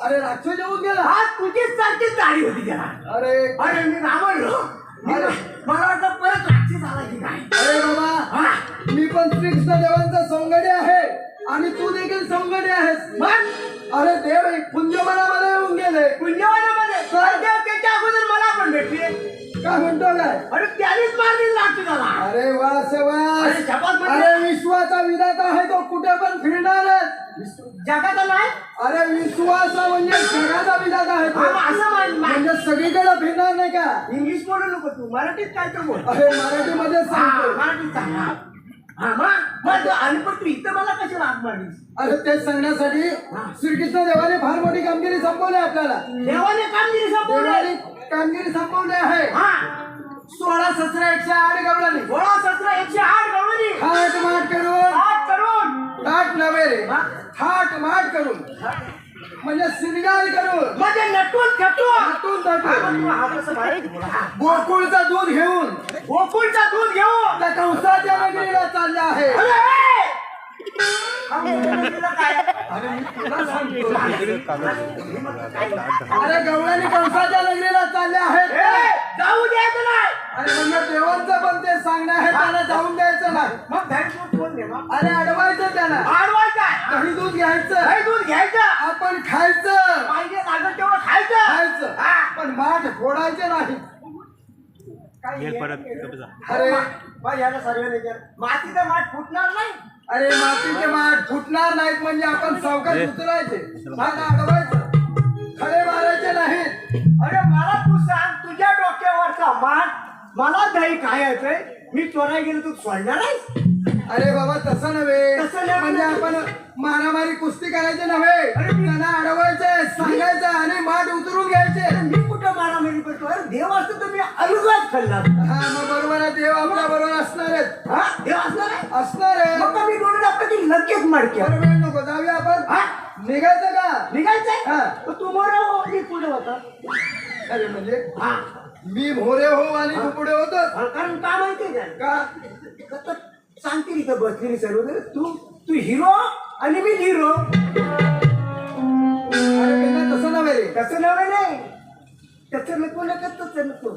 अरे राक्षस जेवून गेला. हा तुझीच सारखीच गाडी होती त्याला. अरे अरे मी घाबरलो. मला वाटलं परत राक्षस आला की काय. अरे बाबा, मी पण श्रीकृष्ण देवांचा सौंगडी आहे आणि तू देखील सौंगडी आहेस. मग अरे देव कुंजवनामध्ये येऊन गेले. कुंजवनामध्ये देव त्याच्या अगोदर मला पण भेटले. काय म्हणतो काय? अरे त्यानेच मारली राक्षसाला. अरे वा शबास. अरे शपथ म्हणजे? अरे विश्वाचा विधाता आहे तो, कुठे पण फिरणार आहे. जगाचा नाही. अरे विश्वासा म्हणजे जगाचा विधाता आहे तो. असं म्हणजे सगळीकडे फिरणार नाही का? इंग्लिश बोलू नको तू, मराठीत काय तर बोल. अरे मराठीमध्ये सांगतो. मराठीत सांग. हा मग आणि पण तू इथं मला कशी हाक मारलीस? अरे तेच सांगण्यासाठी श्रीकृष्ण देवाने फार मोठी कामगिरी संपवली आपल्याला. देवाने कामगिरी संपवली. देवाने कामगिरी संपवली आहे. हा 16 ससरा 108 गवळणी 16 17 108 गवळणी थाट माट करून हात करून थाट नव्हे रे थाट माट करून म्हणजे श्रृंगार करून म्हणजे नटून थटून हातून थाटून तू हा कसं माहिती तुला? हा. गोकुळचं दूध घेऊन गोकुळचा दूध घेऊन त्या कंसाच्या नगरीला चालले आहे. अरे मी तुला सांगतो. अरे गवळणी कंसाच्या नगरीला चालले आहेत. जाऊ द्यायचं नाही. अरे म्हणजे देवांचं पण ते सांगणं आहे त्याला जाऊन द्यायचं नाही. मग घरी दूध कोण देणार? अरे अडवायचं त्याला आडवायचा काही दूध घ्यायचं घरी दूध घ्यायचं आपण खायचं पाहिजे लागत तेवढं खायचं खायचं हा. पण माठ फोडायचे नाही. गेल परत गप्प जा. अरे बरं, याला सर्व विचार. मातीचा माठ फुटणार नाही. अरे मातीचे माठ फुटणार नाहीत म्हणजे आपण सावकाश उतरायचे माठ अडवायचं खडे मारायचे नाहीत. अरे मला तू सांग तुझ्या डोक्यावरचा माठ मला दही खायचंय मी चोराय गेलो तू सोडणार आहेस? अरे बाबा तसं नव्हे तसं नाही म्हणजे आपण मारामारी कुस्ती करायचे नव्हे त्यांना अडवायचे सांगायचं आणि माठ उतरून घ्यायचे. मी कुठं मारामारी करतो? अरे देव असतो तर मी अलगद खाल्ला. हा मग बरोबर आहे देव आपल्या बरोबर असणारच हा देव असणार आहे. असणार आहे. मग मी दोन टाकतो की लगेच माडक्या बरं वेळ नको जाऊया आपण हा निघायचं का निघायचंय हा. तर तू मोर मी पुढे होता. अरे म्हणजे हा मी भोरे हो आणि तू पुढे होतोस कारण का माहितीये का का सांगते इथं बसलेली सर्व तू तू हिरो आणि मी हिरो. अरे बिना तसं नव्हे रे तसं नव्हे नाही तसं नको नका तसं नको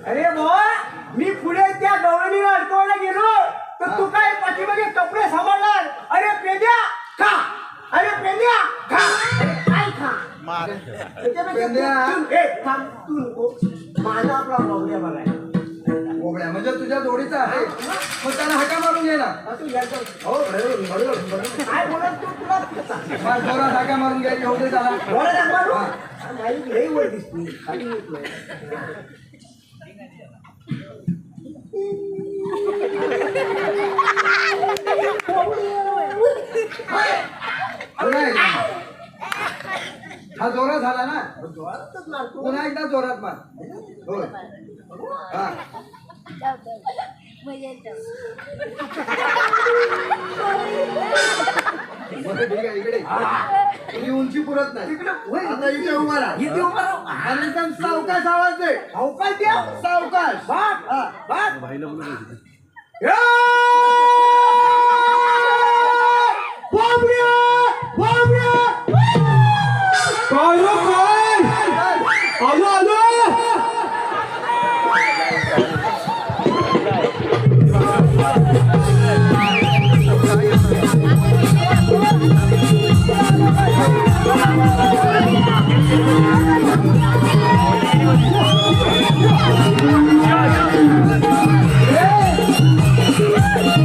अरे बुवा मी पुढे त्या गवळणीला अडकवायला गेलो तर तू काय पाठीमागे कपडे सांभाळणार. अरे पेंद्या खा अरे पेंद्या खा अरे काय खा त्याच्यापेक्षा तू नको माझा आपला गवळ्या बघाय गोबड्या म्हणजे तुझ्या जोडीचा आहे मग त्याला हाका मारून घे ना. हो बरोबर काय बोलत तू तुला फार जोरात हाका मारून घ्यायची होते त्याला. बोलत मारू लई वर दिसते खाली येत नाही. पुन्हा एकदा. हा जोरात झाला ना जोरातच मारतो. पुन्हा एकदा जोरात मार. होय हा मग ठीक आहे इकडे तुझी उंची पुरत नाही आता इथे उभा राहा. इथे उभा राहू. आणि एकदम सावकाश आवाज दे. अवकाश द्या. सावकाश बघ, हा. बघ. भाईला बोलू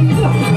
Hey!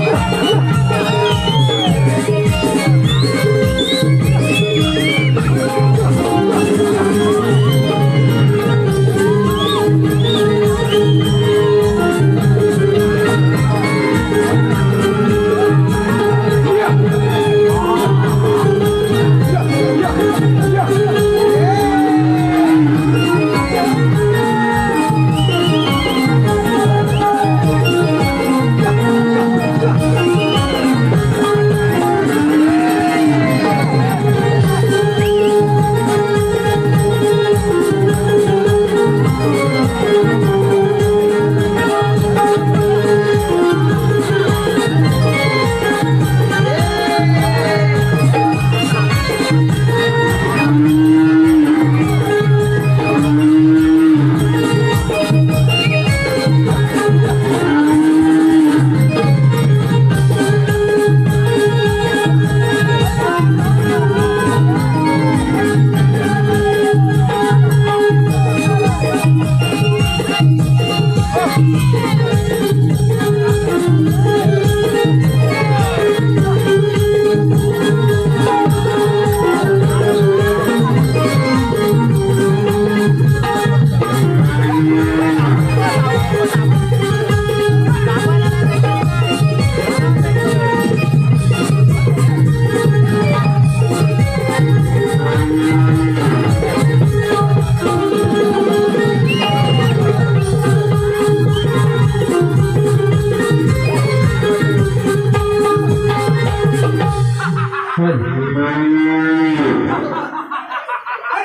अरे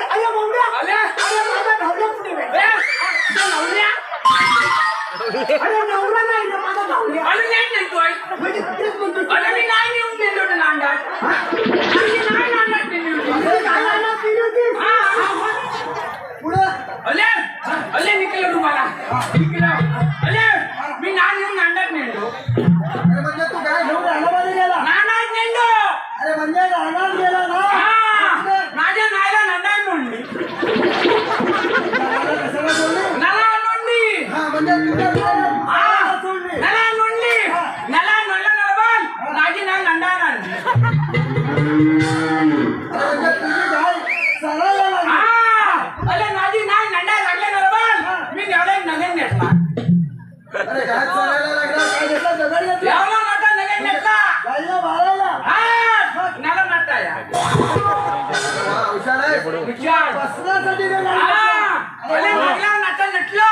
अरे बावड्या अरे माझा नवरा कुठे आहे? अरे नवरा नाही रे माझा नवरा म्हणजे तेच म्हणतो की- अरे गायला केली होती. पुढं अरे म्हणजे तू गाय घेऊन रानामध्ये गेला अरे म्हणजे रानात गेला ना माझ्या नायला नंदाय म्हणली रानाला कशाला सोडली? हा म्हणजे तुझ्या गायला सोडली. नला नोंदली नला नोंदला नलबल माझी नाय नंदाय आणली अरे म्हणजे तुझी गाय चरायला लागली. अरे माझी नाय नंदाय लागले नलबल मी एवढे नगन घेतला अरे गाय चरायला लागला काय घेतला दगड घेतला एवढा मोठा नगन घेतला गायला मारायला नला नटाया वा, हुशार आहे. विचार बसण्यासाठी ते गाय घेतला. अरे लागला नाचा नटलो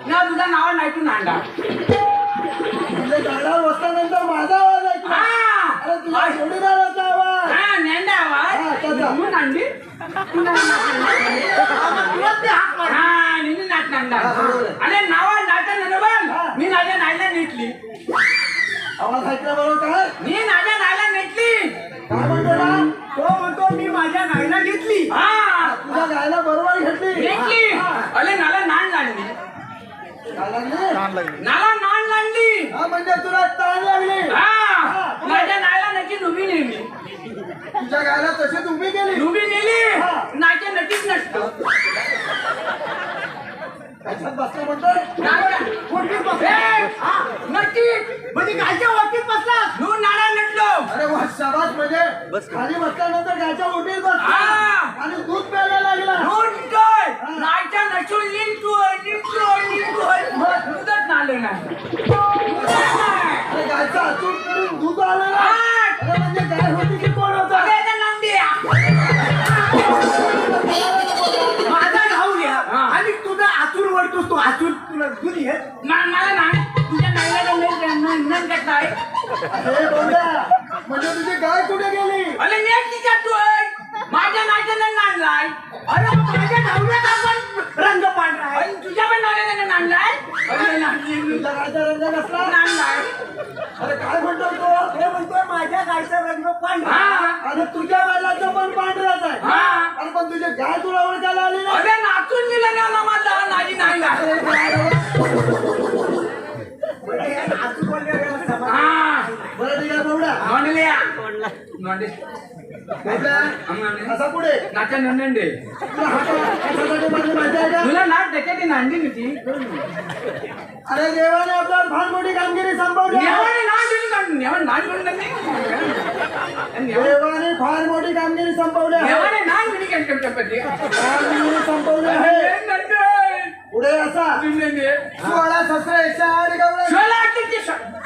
ना तुझा नाव नाही तू नांदा म्हणजे झाडावर बसल्यानंतर माझा आवाज ऐकला. अरे तुझ्या जोडीदाराचा आवाज हा नेंदा हा, आवाज त्याचा. तू नांदी हा निन्नु नाच नांदा हा, बरोबर आहे. अरे नावा नाचा नडबल मी माझ्या नाईला नेटली आवाज ऐकल्याबरोबर काय मी माझ्या नाईला नेटली काय म्हणतो ना तो म्हणतो मी माझ्या गायला घेतली हा तुझ्या गायला बरोबर घेतली नेटली अरे नाला नाण लागली काय लागली नाला नाण लागली हा म्हणजे तुला ताण लागली हा माझ्या नाईला नची नुबी नेली तुझ्या गायला तशीच उभी केली नुबी नेली हा. नाच्या नटीच नसतो त्याच्यात बसला म्हणतोय कोणती नटी म्हणजे गायच्या वाटीत बसला तू नाडा नटलो अरे वा शाबास म्हणजे खाली बसल्यानंतर गायच्या ओटीत बसला हा. आणि दूध प्यायला लागला नटतोय नाच्या नटून निघतोय दुधच नालं नाही अरे गायचा अचूक करून दूध आलेला हा. अरे म्हणजे गाय होती की कोण होता अरे नाम द्या माझा भाऊ घ्या हा. आणि तुझा आतूर वळतोस तो आतूर तुला दूध घे मला नाही तुझ्या नाईला नंद घेतलाय अरे बोलल्या म्हणजे तुझी गाय कुठे गेली अरे नेट तिच्यातोय माझ्या नाईचा नंद आणलाय अरे माझ्या नवऱ्यात आपण रंग पांढरा आहे आणि तुझ्या पण नाईला आणलाय अरे नाही तुझ्या गायचा रंग कसला आणलाय अरे काय म्हणतो तो हे म्हणतोय माझ्या गायचा रंग पांढरा हा. आणि तुझ्या गायला पण पांढराच आहे हा. अरे पण तुझी गाय तुला ओळखायला आली ना अरे नाचून दिलं ना माझा नाजी नाही आतूर बोलल्यावर समाज. हा बरं ठीक आहे बाबड्या नोंदल्या नोंदे बाबड्या असा पुढे नाच्या नंदे तुला हात कशासाठी मारली माहिती आहे का तुला नाच त्याच्यात नांदी होती अरे देवाने आपल्याला फार मोठी कामगिरी संपवली आहे. नेवाने नाच दिली का नेवाने नाच म्हणून नाही देवाने फार मोठी कामगिरी संपवली आहे नेवाने नाच दिली का चपटी कामगिरी संपवली आहे पुढे असा 16 शस्त्र 108 गवळण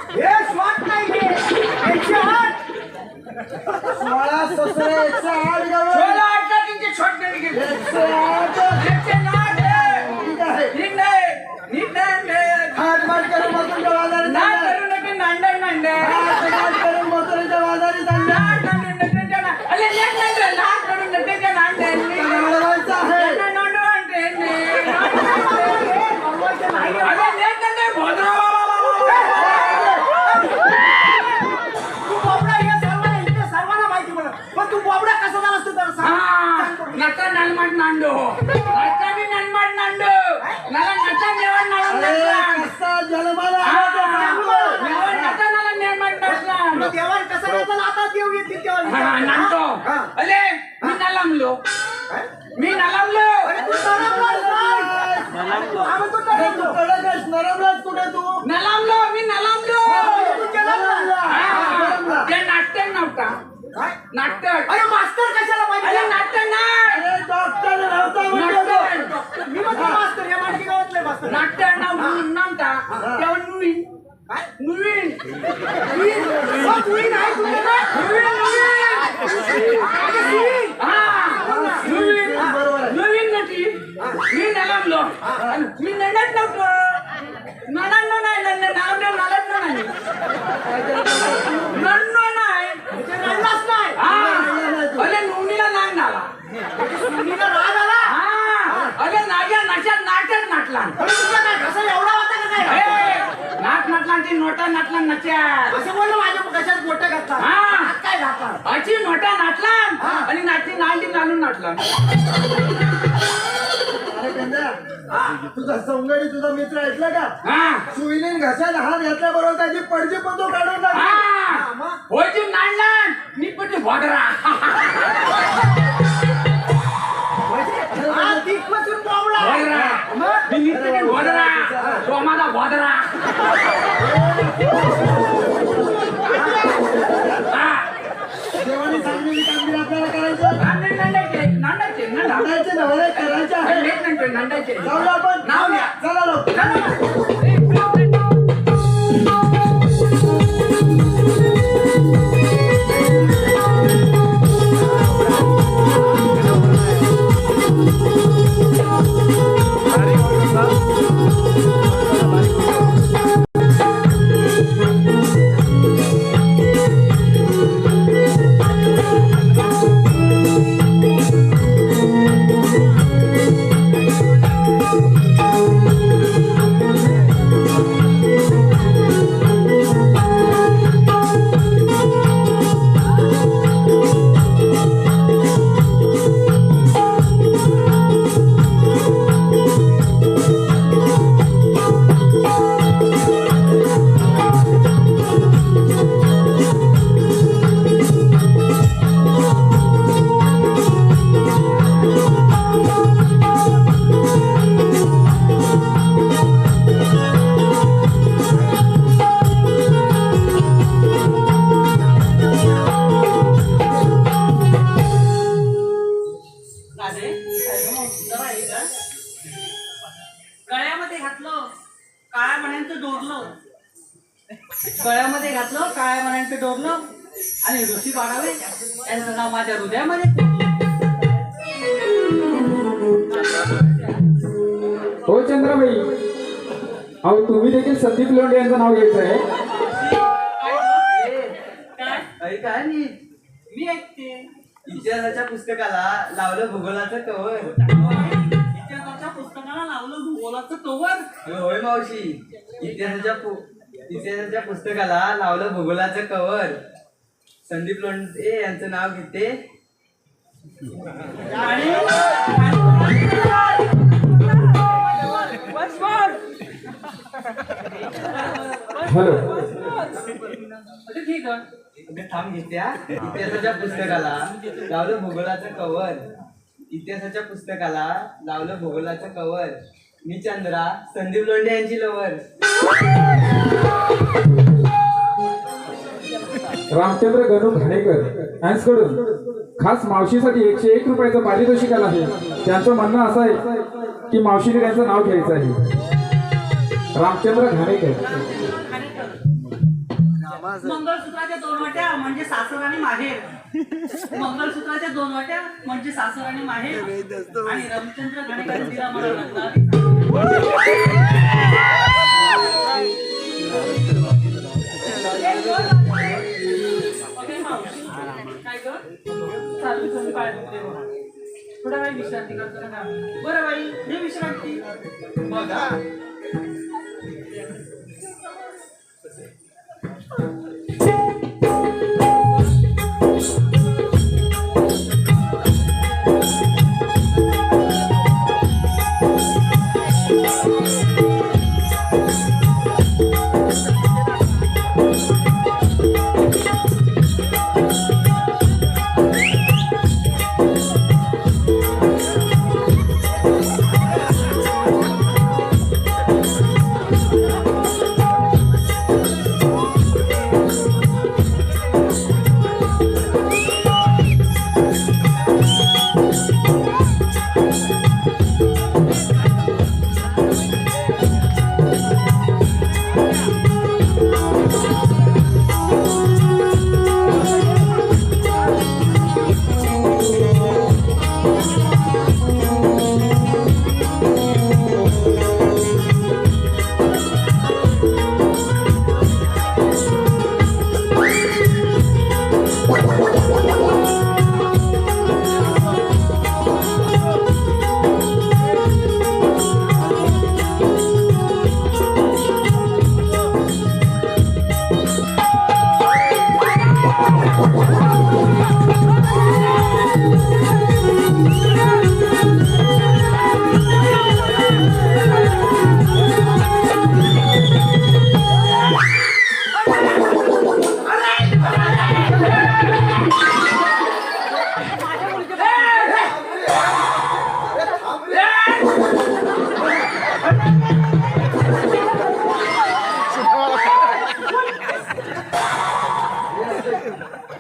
हे श्वास नाही हे 108 16 शस्त्र 108 गवळण 108 ठीक आहे हात करून मोतरीच्या बाजारी चालला. हात करून मोतरीच्या बाजारी चालला. नवरदेवाचा आहे तू बोबडा हे सर्वांना माहिती पडलं पण तू बोबडा कसा झाला असतो तर सांग. नटा नलमट नांडो नटा बी नलमट नांडो नला नटा नेवण नाळून अरे नटला कसा जन्माला आला ते सांगू. नेवण नटा नला नेवण नटला मग देवाला कसा येतो आता देव येतील तेव्हा हा नांडो अले मी नलामलो मी नलामलो अरे तू नरमलाच नाही. हा म्हणतो अरे तू कडक आहेस, नरमलाच कुठे तू नलामलो मी नलामलो तू जन्मला. हा, ते नाट्य नव्हता काय? नाटक अरे मास्तर कशाला अरे पाहिजे नाटक नाही अरे डॉक्टर नव्हता म्हणतो तो. मी म्हणतो मास्तर या माणकी गावातले मास्तर नाट्य नव्हता तेव्हा नुईन काय? नुईन हो, तुही नाही, तुही नाही. अरे, तुही. बरोबर आहे. नवीन नटी मी नलामलो मी नडत नव्हतो नडत नाही नडत नाही ते रडलाच नाही. नाटलान अरे तुझा काय घसा एवढा होता का काय नाट नाटलांची नोटा नाटलान नच्यात असं बोललं माझ्या कशात मोठं घातला हा. हात काय घातला अशी नोटा नाटलान हा. आणि नाटली नांडी नालून नाटलान अरे पेंद्या तुझा सौंगडी तुझा मित्र ऐकलं का हा सुईने घशात हात घातल्याबरोबर त्याची पडजी पण तो काढून टाकली. हा हा, मग? होयची नांडलान मी पण भोडरा हा, तिथपासून बोंबला. भोडरा मग? मी निघते भोडरा तो माझा भोडरा हा देवाने सांगलेली कामगिरी आपल्याला करायचं नांडायचे नांडायचे नांदायचे नवरे करायचे आहे नांडायचे जाऊया आपण नाव घ्या. चला लवकर. राधे जरा ये का गळ्यामध्ये घातलं काळ्या मण्यांचं डोरलं गळ्यामध्ये घातलं काळ्या मण्यांचं डोरलं आणि ऋषी बाळावे यांचं नाव माझ्या हृदयामध्ये हो चंद्राबाई अहो तुम्ही देखील संदीप लोंढे यांचं नाव घ्यायचं आहे काय अरे काय नाही मी ऐकते इतिहासाच्या पुस्तकाला लावलं भूगोलाचं कवर इतिहासाच्या पुस्तकाला लावलं भूगोलाचं कवर होय मावशी इतिहासाच्या पुस्तकाला लावलं भूगोलाचं कवर संदीप लोंढे यांचं नाव घेते आणि हॅलो अच्छा, ठीक आहे थांब घेत्या इतिहासाच्या पुस्तकाला लावलं भूगोलाचं कवर इतिहासाच्या पुस्तकाला लावलं भूगोलाचं कवर मी चंद्रा संदीप लोंढे यांची लवर रामचंद्र गणू घाणेकर यांच्याकडून खास मावशीसाठी 101 रुपयाचं पारितोषिक आलं आहे त्यांचं म्हणणं असं आहे की मावशीने त्यांचं नाव घ्यायचं आहे रामचंद्र घाणेकर मंगळसूत्राच्या 2 वाट्या म्हणजे सासर आणि माहेर मंगळसूत्राच्या 2 वाट्या म्हणजे सासर आणि माहेर आणि रामचंद्र घाणेकर तिला मला काय कर चालू तुम्ही काय दुखते बघ. थोडा वेळ विश्रांती करतो ना बरं बाई हे विश्रांती बघा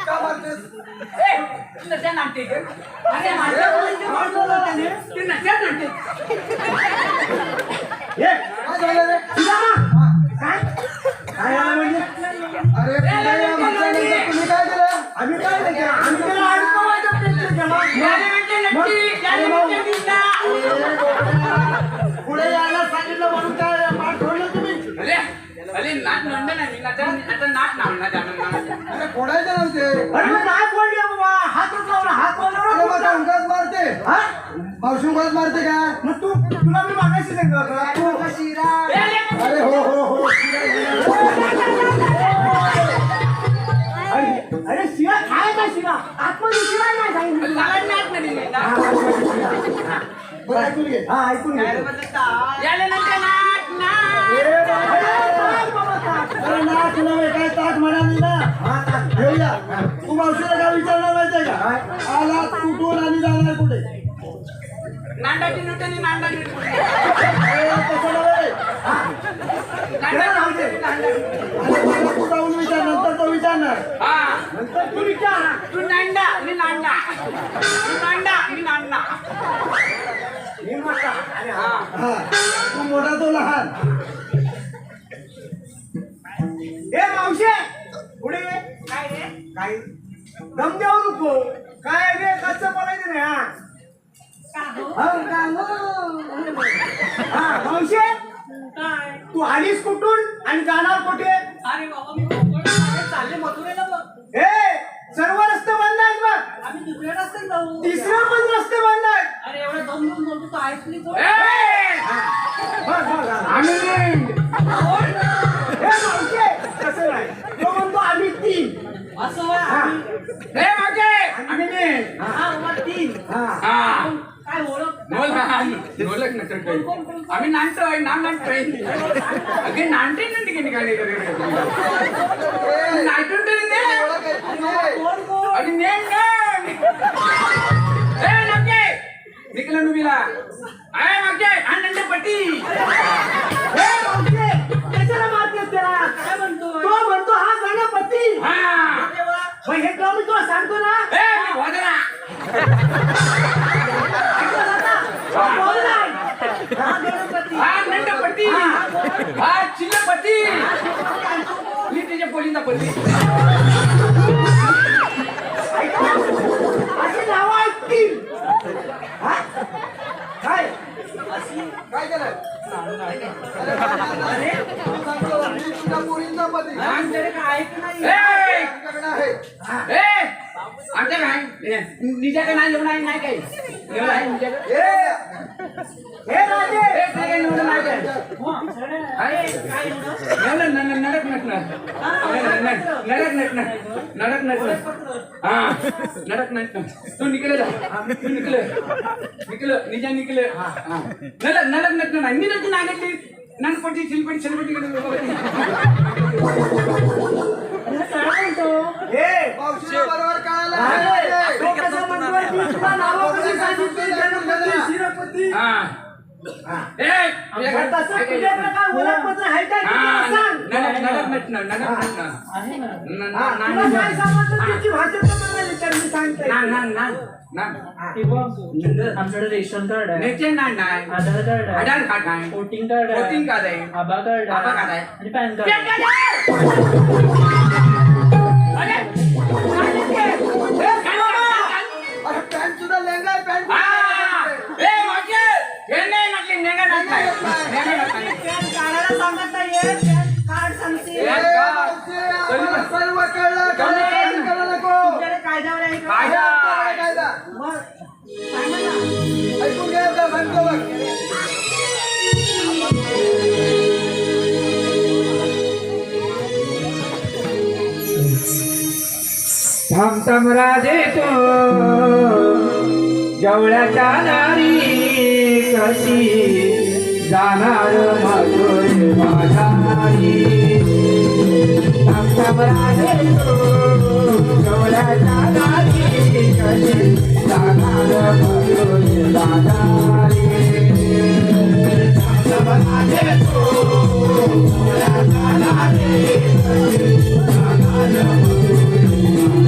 का मारतेस? ए, नट्या नाट्य ग. अरे माझ्या मुलीचे बाळ बोलवलं त्याने. ते नट्या नाट्य. हे, काय झालं रे? काय काय झालं म्हणजे अरे पुढे या माणसानंतर तुम्ही काय केलं? आम्ही काय नाही केलं. आम्ही त्याला अडकवायचा प्रयत्न केला. याने म्हणजे नट्टी, याने म्हणजे निंदा. पुढे यायला सांगितलं म्हणून काय पाठ ठेवलं तुम्ही अरे नाट नंद नाही आता नाट नावणार जाणार. अरे फोडायचे नव्हते. अरे मग काय बोलले बाबा हातच लावला हात अरे मग लावला उगाच मारते. हा मावशी उगाच मारते का? मग तुला मी मागायची सांगितलं अरे हो हो हो अरे शिवा काय का शिवा आतमध्ये शिवाय नाही सांगितलं तुला. नाट नाही हा, बरं ऐकून घे. हा ऐकून घे याले नंतर नाट नाट. काय बाबा काय? अरे ना तुला मी काय ताट म्हणाली ना हा, काय? घेऊया. तू मावशीला काय विचारणार माहितीये का? आला कुठून आणि जाणार कुठे? नांडाची नूटनी नांडाची अरे तसं नव्हे. नांडाची अरे मला तू जाऊन विचार नंतर तो विचारणार. हा नंतर तू विचार तू नांडा मी नांडा तू नांडा मी नांडा. मी म्हटलं, अरे हा. हा तू मोठा तो लहान. ए मावशे पुढे ये. काय रे काय दम देऊ नको काय रे कसं बोलायचं नाही हा हा मावशे काय तू आलीस कुठून आणि जाणार कुठे अरे बाबा मी कोकण चालले मथुरेला बघ. ए सर्व रस्ते बंद आहेत बघ आम्ही दुसऱ्या रस्त्यात जाऊ. तिसरा पण रस्ते बंद आहेत अरे एवढं दम देऊन बोलतो तो आहेस नाही बघ, बघ, आम्ही ए मावशे कसं नाही तो म्हणतो आम्ही तीन असं होय हा. आम्ही- ए मागे आम्ही तीन. हा बाबा तीन. हा काय ओळख बोल ना आम्ही नांदतोय नांदतोय अगे नांदते ना ठिकाणी काय नाटून तरी ने कोण कोण आणि नेम ए नके निकला नुबीला आय मागे आनंद पट्टी ए मावशे कशाला मारतेस त्याला काय म्हणतोय तो म्हणतो हा गणपती हा देवा. मग हे काम मी तुला सांगतो ना ए मी भोजरा तो बोललाय. हा गणपती. हा नंदपट्टी हा चिल्लपट्टी मी तिच्या पोलीचा पल्ली अशी नावं ऐकतील हा? काय काय केलं? अरे सांगतो, मी तुझ्या पोरींचा पती. आमच्याकडे काय ऐक नाही. ए आमच्याकडे आहे. ए आमच्या काय निजाकडे नाही जेवण आहे नाही काही जेवण आहे निजाकडे हे राजे एक नाही निवडून नाही काय अरे काय एवढं नडक नटणार नडक नटणार नडक नटणार हा नडक नटणार तू निकले तू निकले निजा निकले नडक नटणार नाही निरती नागटली ननपट्टी चिलपट्टी चिलपट्टी हे मावशीला बरोबर कळालं राजे, पाहिजे. तो कसं म्हणतोय की तुला नावं कशी सांगितली गणपती शिरपती हा ए तसं तुझ्याकडे काय ओळखपत्र आहे का ते मला सांग नडक नटणार नडक नटणार आहे ना. हा, तुला काय समजलं तुझी भाषा तर मला विचार मी सांगते हे बघ, आमच्याकडे रेशन कार्ड आहे, आधार कार्ड आहे, आधार कार्ड आहे वोटिंग कार्ड वोटिंग कार्ड आहे आभा कार्ड आभा कार्ड आहे. आणि पॅन कार्ड आहे. अरे पॅन्ट सुद्धा लेंगा आहे, पॅन्ट पॅन कार्डाला सांगत नाहीये, पॅन कार्ड सांगते. ए, मावशी, आम्हाला सर्व कळलं. काळजी करू नको. तुमच्याकडे कायद्यावर आहे का? कायदा. मग सांगा ना. ऐकून घ्यायचं सांगतो बघ. थांबताम राजे तो जवळच्या दारी कशी जाणार मधुर माझारी थांबताम राजे तो जवळच्या दारी कशी जाणार मधुर माझारी थांबताम राजे तो जवळच्या दारी कशी जाणार मधुर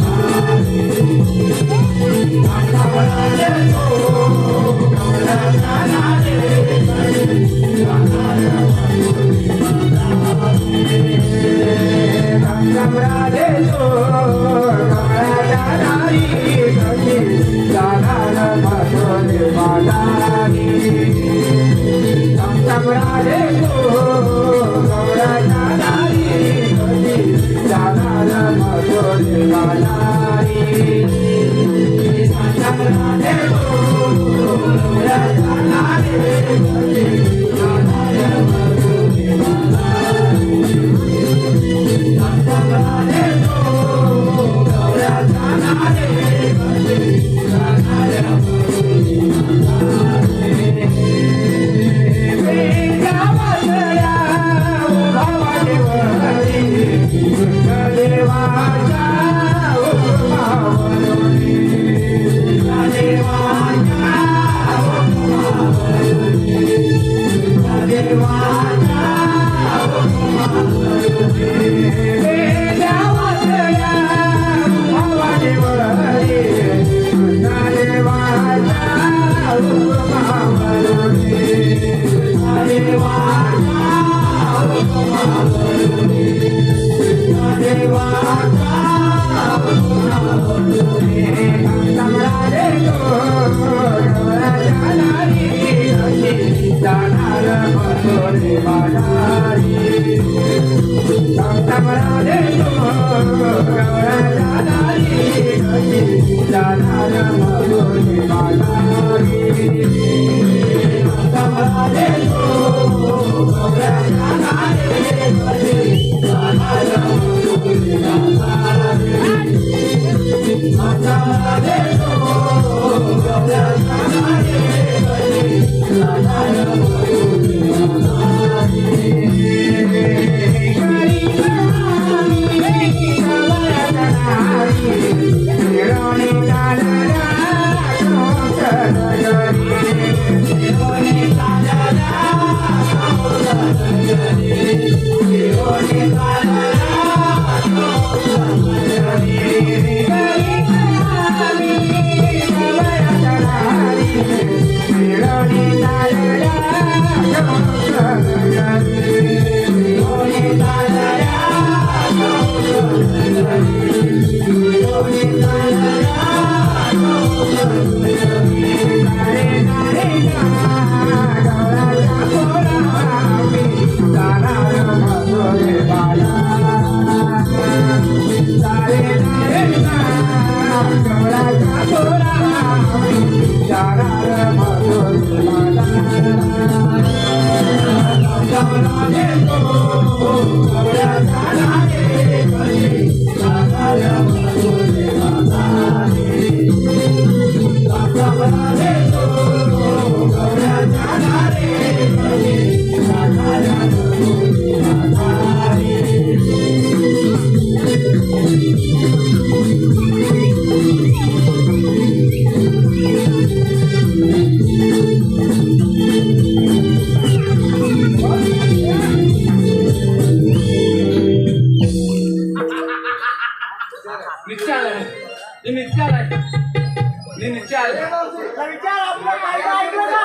विचार आपलं काय ऐकलं ना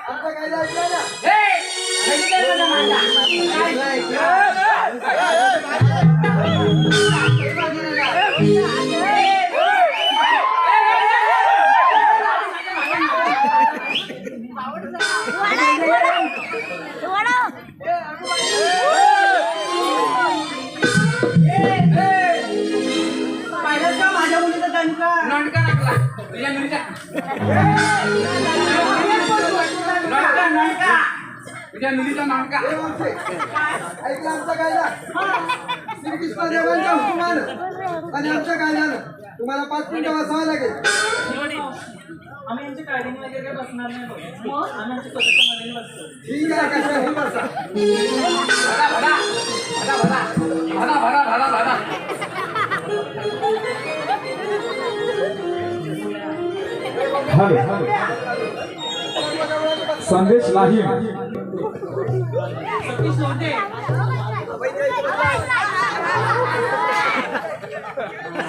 आपलं काय ऐकलं माझ्या मुलीचा दणका नणका टाकला तुझ्या मुलीचा तुझ्या मुलीचा नणका ऐकलं आमचं काय झालं श्रीकृष्ण देवांच्या हुकुमानं आणि आमचं काय झालं तुम्हाला 5 मिनिटं बसावं लागेल आम्ही यांची काळजी वगैरे काही बसणार नाही बघ. आम्ही आमच्या स्वतःच्या मनाने बसतो. ठीक आहे कशाही बसा भरा भरा भरा भरा हॅलो संदेश लाहीम सतीश लोंढे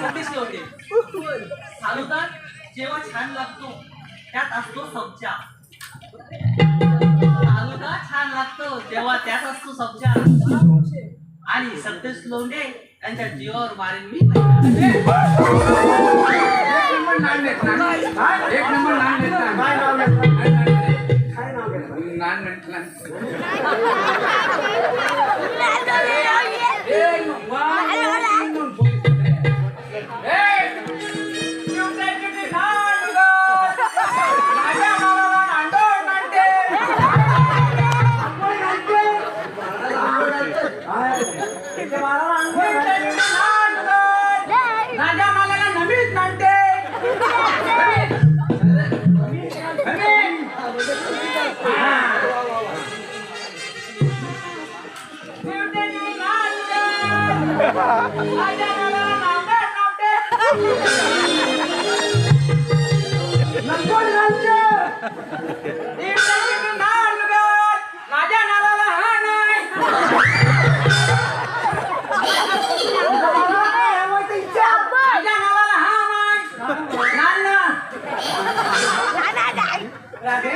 सतीश लोंढे फालुदा जेव्हा छान लागतो त्यात असतो सब्जा फालुदा छान लागतो तेव्हा त्यात असतो सब्जा आणि सतीश लोंढे त्यांच्या जीवावर मारेन मी एक नंबर नान माझ्या नावाला नावटे नावटे लंगोट घालते. माझ्या नावाला हा नाही मला नाही हवं ते इच्छा. माझ्या नावाला हा नाही राधे,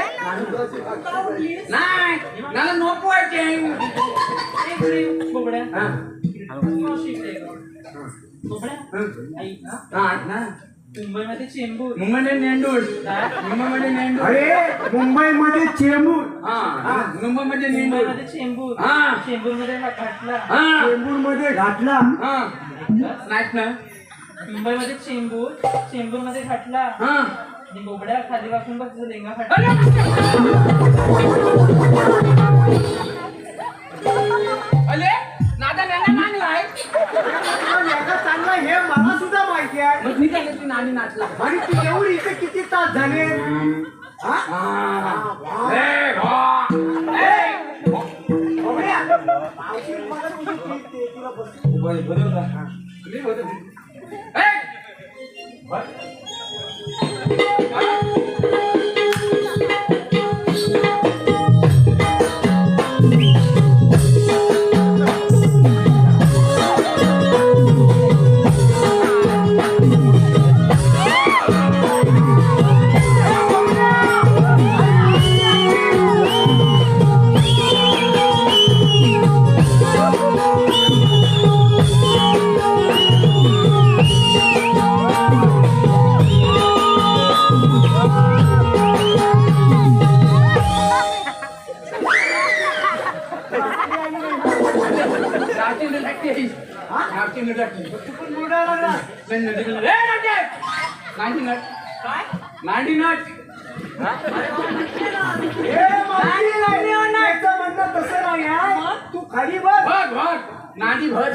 नाही मला नको आहे बोबड्या हा. बोबड्या ऐक ना हा, ना. मुंबईमध्ये चेंबूर मुंबईमध्ये नेंडूर काय? मुंबईमध्ये नेंडूर अरे मुंबईमध्ये चेंबूर, हा मुंबईमध्ये नेंडूर मुंबईमध्ये चेंबूर हा. चेंबूरमध्ये घाटला हा चेंबूरमध्ये घातला. हा नाहीत ना मुंबईमध्ये चेंबूर चेंबूरमध्ये घाटला हा आणि बोबड्या खाली वाकून बघ तुझं लेंगा फाटला अले नादा नेंडा मागलाय पण याचा चांगला हे मला सुद्धा माहिती आहे. मग निघाले ती नाणी नाचला आणि तू एवढी इथे किती तास झाले? हा? ए, वा. बघूया. मावशी मला तुझी तुला बस. ए! नाची नटकी. नाची नटकी. तू पण मुरडायला लागला. ए, नाचे. नाची नट. काय नांडी नट. हे मावशी नाही, याचं म्हणणं तसं नाही आहे. तू खाली बस. भट भट नांडी भट.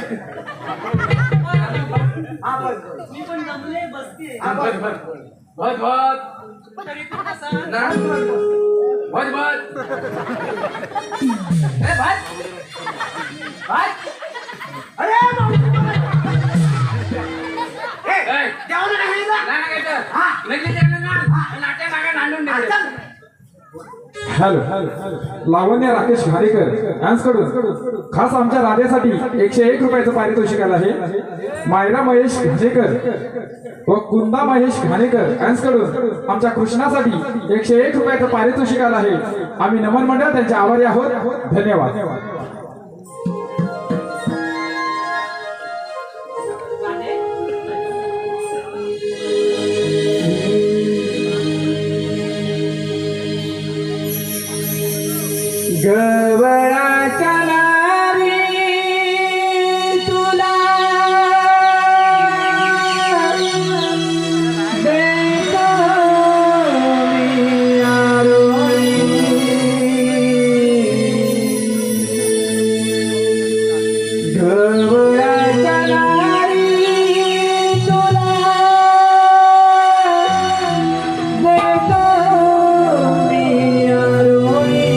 हा बस. मी पण जमले बसते हा, भट भट भट भट तरी तू कसा ना भट भट ए भट भट अरे मावशी. ए, ए जेवण नाही ना? नाही लागायचं. लगेच येणं ना. नाट्या जागा नांदून हा, दे. चल. हॅलो लावण्य राकेश घारेकर यांच्याकडून खास आमच्या राधेसाठी 101 रुपयाचं पारितोषिक आलं आहे. मायरा महेश घाणेकर व कुंदा महेश घाणेकर यांच्याकडून आमच्या कृष्णासाठी 101 रुपयाचं पारितोषिक आलं आहे. आम्ही नमन मंडळ त्यांचे आभारी आहोत. धन्यवाद. राधे गवळाच्या नारी तुला देतो मी आरोळी. गवळाच्या नारी तुला देतो मी आरोळी.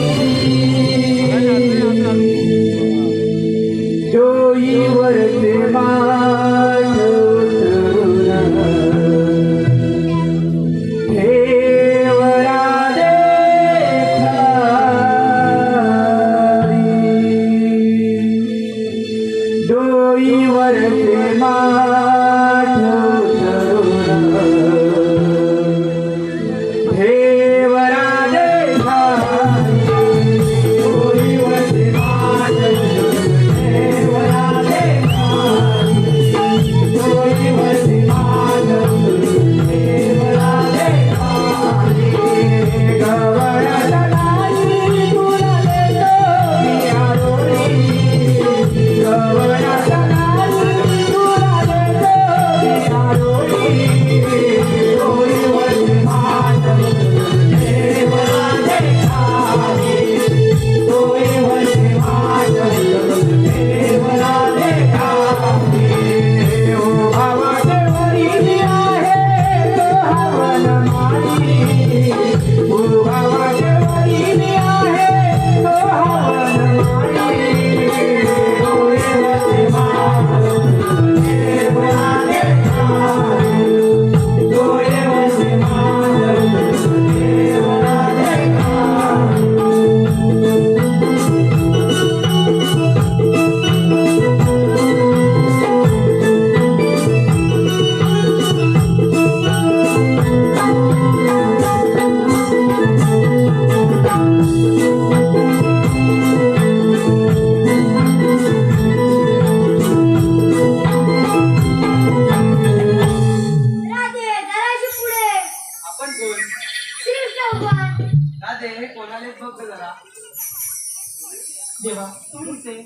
देवा तुम्हीच आहे.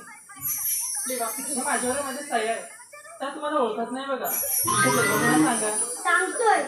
देवा हे माझ्यावर माझे सही आहे त्या तुम्हाला ओळखत नाही बघा ते देवाला सांगा. सांगतोय.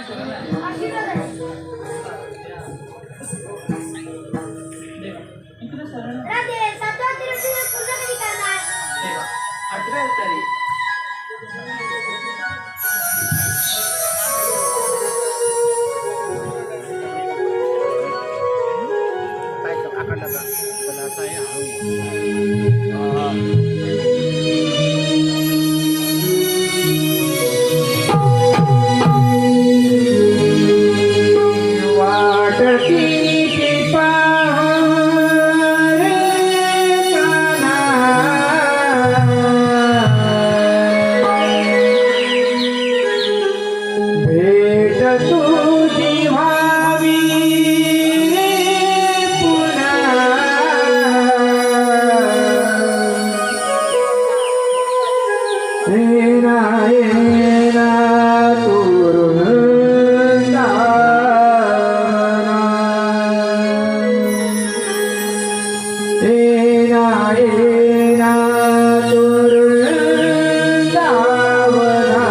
आशीर्वाद आहे. तुला सरळ राधे 7व्या तिरुपतीला पूर्ण कधी करणार? 8व्या अवतारी. वाटती ती पहारे काना भेट तुझी व्हावी रे पुन्हा येना येना तोरण एना एना तोरण दावना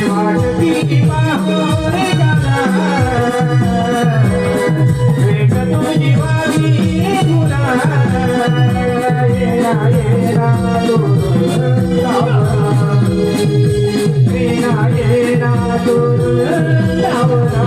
वाटती पाहोरे गाना भेट तुझी व्हावी पुन्हा येना येना तोरण दावना येना येना तोरण दावना